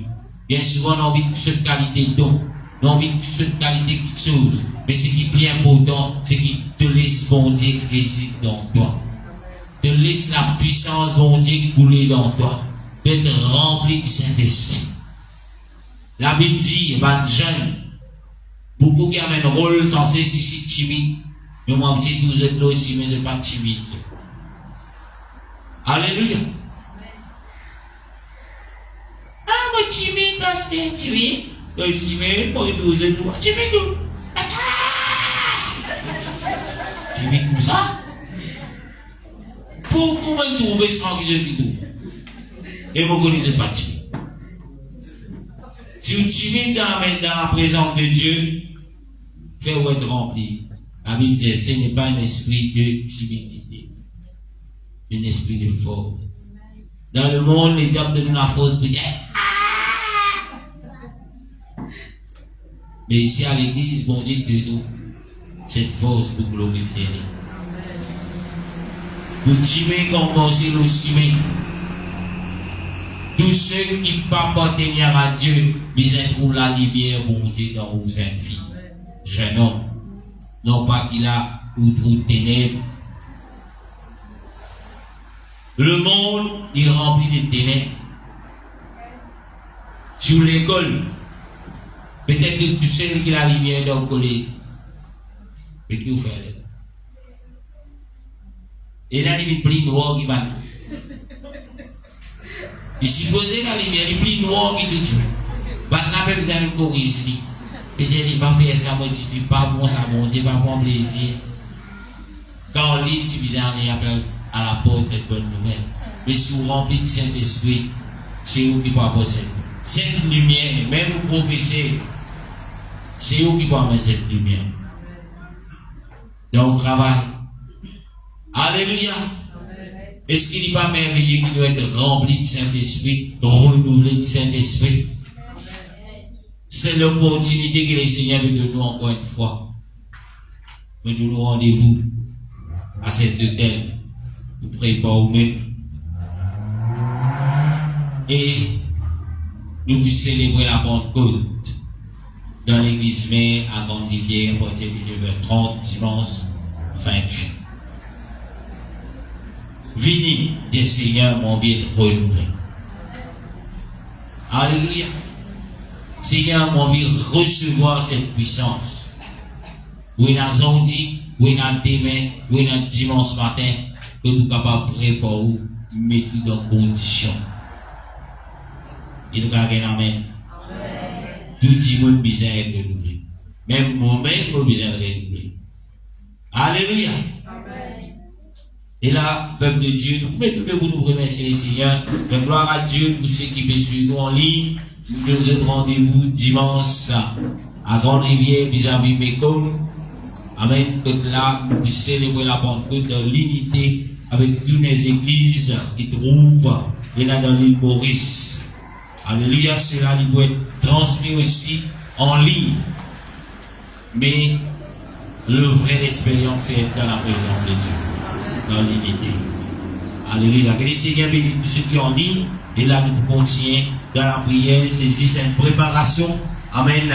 Bien souvent, on a envie de cette qualité don, on a envie de cette qualité quelque chose. Mais ce qui est plus important, c'est qu'il te laisse bon Dieu résider dans toi. Te laisse la puissance bon Dieu couler dans toi. D'être rempli du Saint-Esprit. La Bible dit, jeune, beaucoup qui amènent un rôle censé si timide. Mais moi, je dis que vous êtes là aussi, mais vous n'êtes pas timide. Alléluia. Ah, moi, timide, parce que timide. Timide, moi, vous êtes là. Timide, timide comme ça. Beaucoup me trouver sans que je dise tout. Et vous ne connaissez pas timide. Si vous timide dans la présence de Dieu, faites-vous être rempli. La Bible dit, ce n'est pas un esprit de timidité, un esprit de force. Dans le monde, les diables donnent la force pour dire, mais ici à l'église, bon Dieu de nous cette force pour glorifier. Vous timez comme aussi le timez. Tous ceux qui ne pas appartenir à Dieu, ils trouvent la lumière, bon Dieu, dans vos jeunes filles. Jeune homme. Non pas qu'il a ou trop de ténèbres. Le monde est rempli de ténèbres. Sur l'école, peut-être que tu sais qu'il a la lumière dans le collège. Mais qui vous fait là? Et là, il est plus noir qui va. Il suppose que la lumière est plus noire qui te tue. Maintenant, il n'a pas besoin de corriger. Il ne va pas faire ça, modifie pas bon, ça monte, pas bon plaisir. Quand on lit, tu viens aller à la porte cette bonne nouvelle. Mais si vous remplissez de Saint-Esprit, c'est vous qui pouvez apporter cette lumière, même vous professez, c'est vous qui pouvez amener cette lumière. Dans le travail. Alléluia. Est-ce qu'il n'est pas merveilleux qu'il doit être rempli de Saint-Esprit, renouvelé de Saint-Esprit? C'est l'opportunité que le Seigneur veut donner encore une fois. Mais de nous rendez-vous à cette hôtel. Vous préparez vous-même. Et nous vous célébrons la Pentecôte dans l'église mère à Grande-Rivière à partir de 9h30 dimanche 28. Venez des Seigneurs, mon bien renouvelé. Alléluia. Seigneur, mon bien recevoir cette puissance. Oui, dans samedi, oui, dans demain, oui, dans dimanche matin, que nous sommes capables de préparer vous, mettre dans condition. Et nous avons un amen. Tout le monde a besoin de renouveler. Même moi-même, j'ai besoin de renouveler. Alléluia. Et là, peuple de Dieu, nous pouvons nous remercier, Seigneur. Mais gloire à Dieu pour ceux qui peuvent suivre nous en ligne. Nous avons rendez-vous dimanche à Grande-Rivière vis-à-vis Mécom. Amen. Que là, nous puissions célébrer la Pentecôte dans l'unité avec toutes les églises qui trouvent et là dans l'île Maurice. Alléluia. Cela doit être transmis aussi en ligne. Mais le vrai expérience, c'est être dans la présence de Dieu, dans l'unité. Alléluia. Que le Seigneur bénisse tous ceux qui sont en ligne. Et là, nous continuons dans la prière, saisir cette préparation. Amen.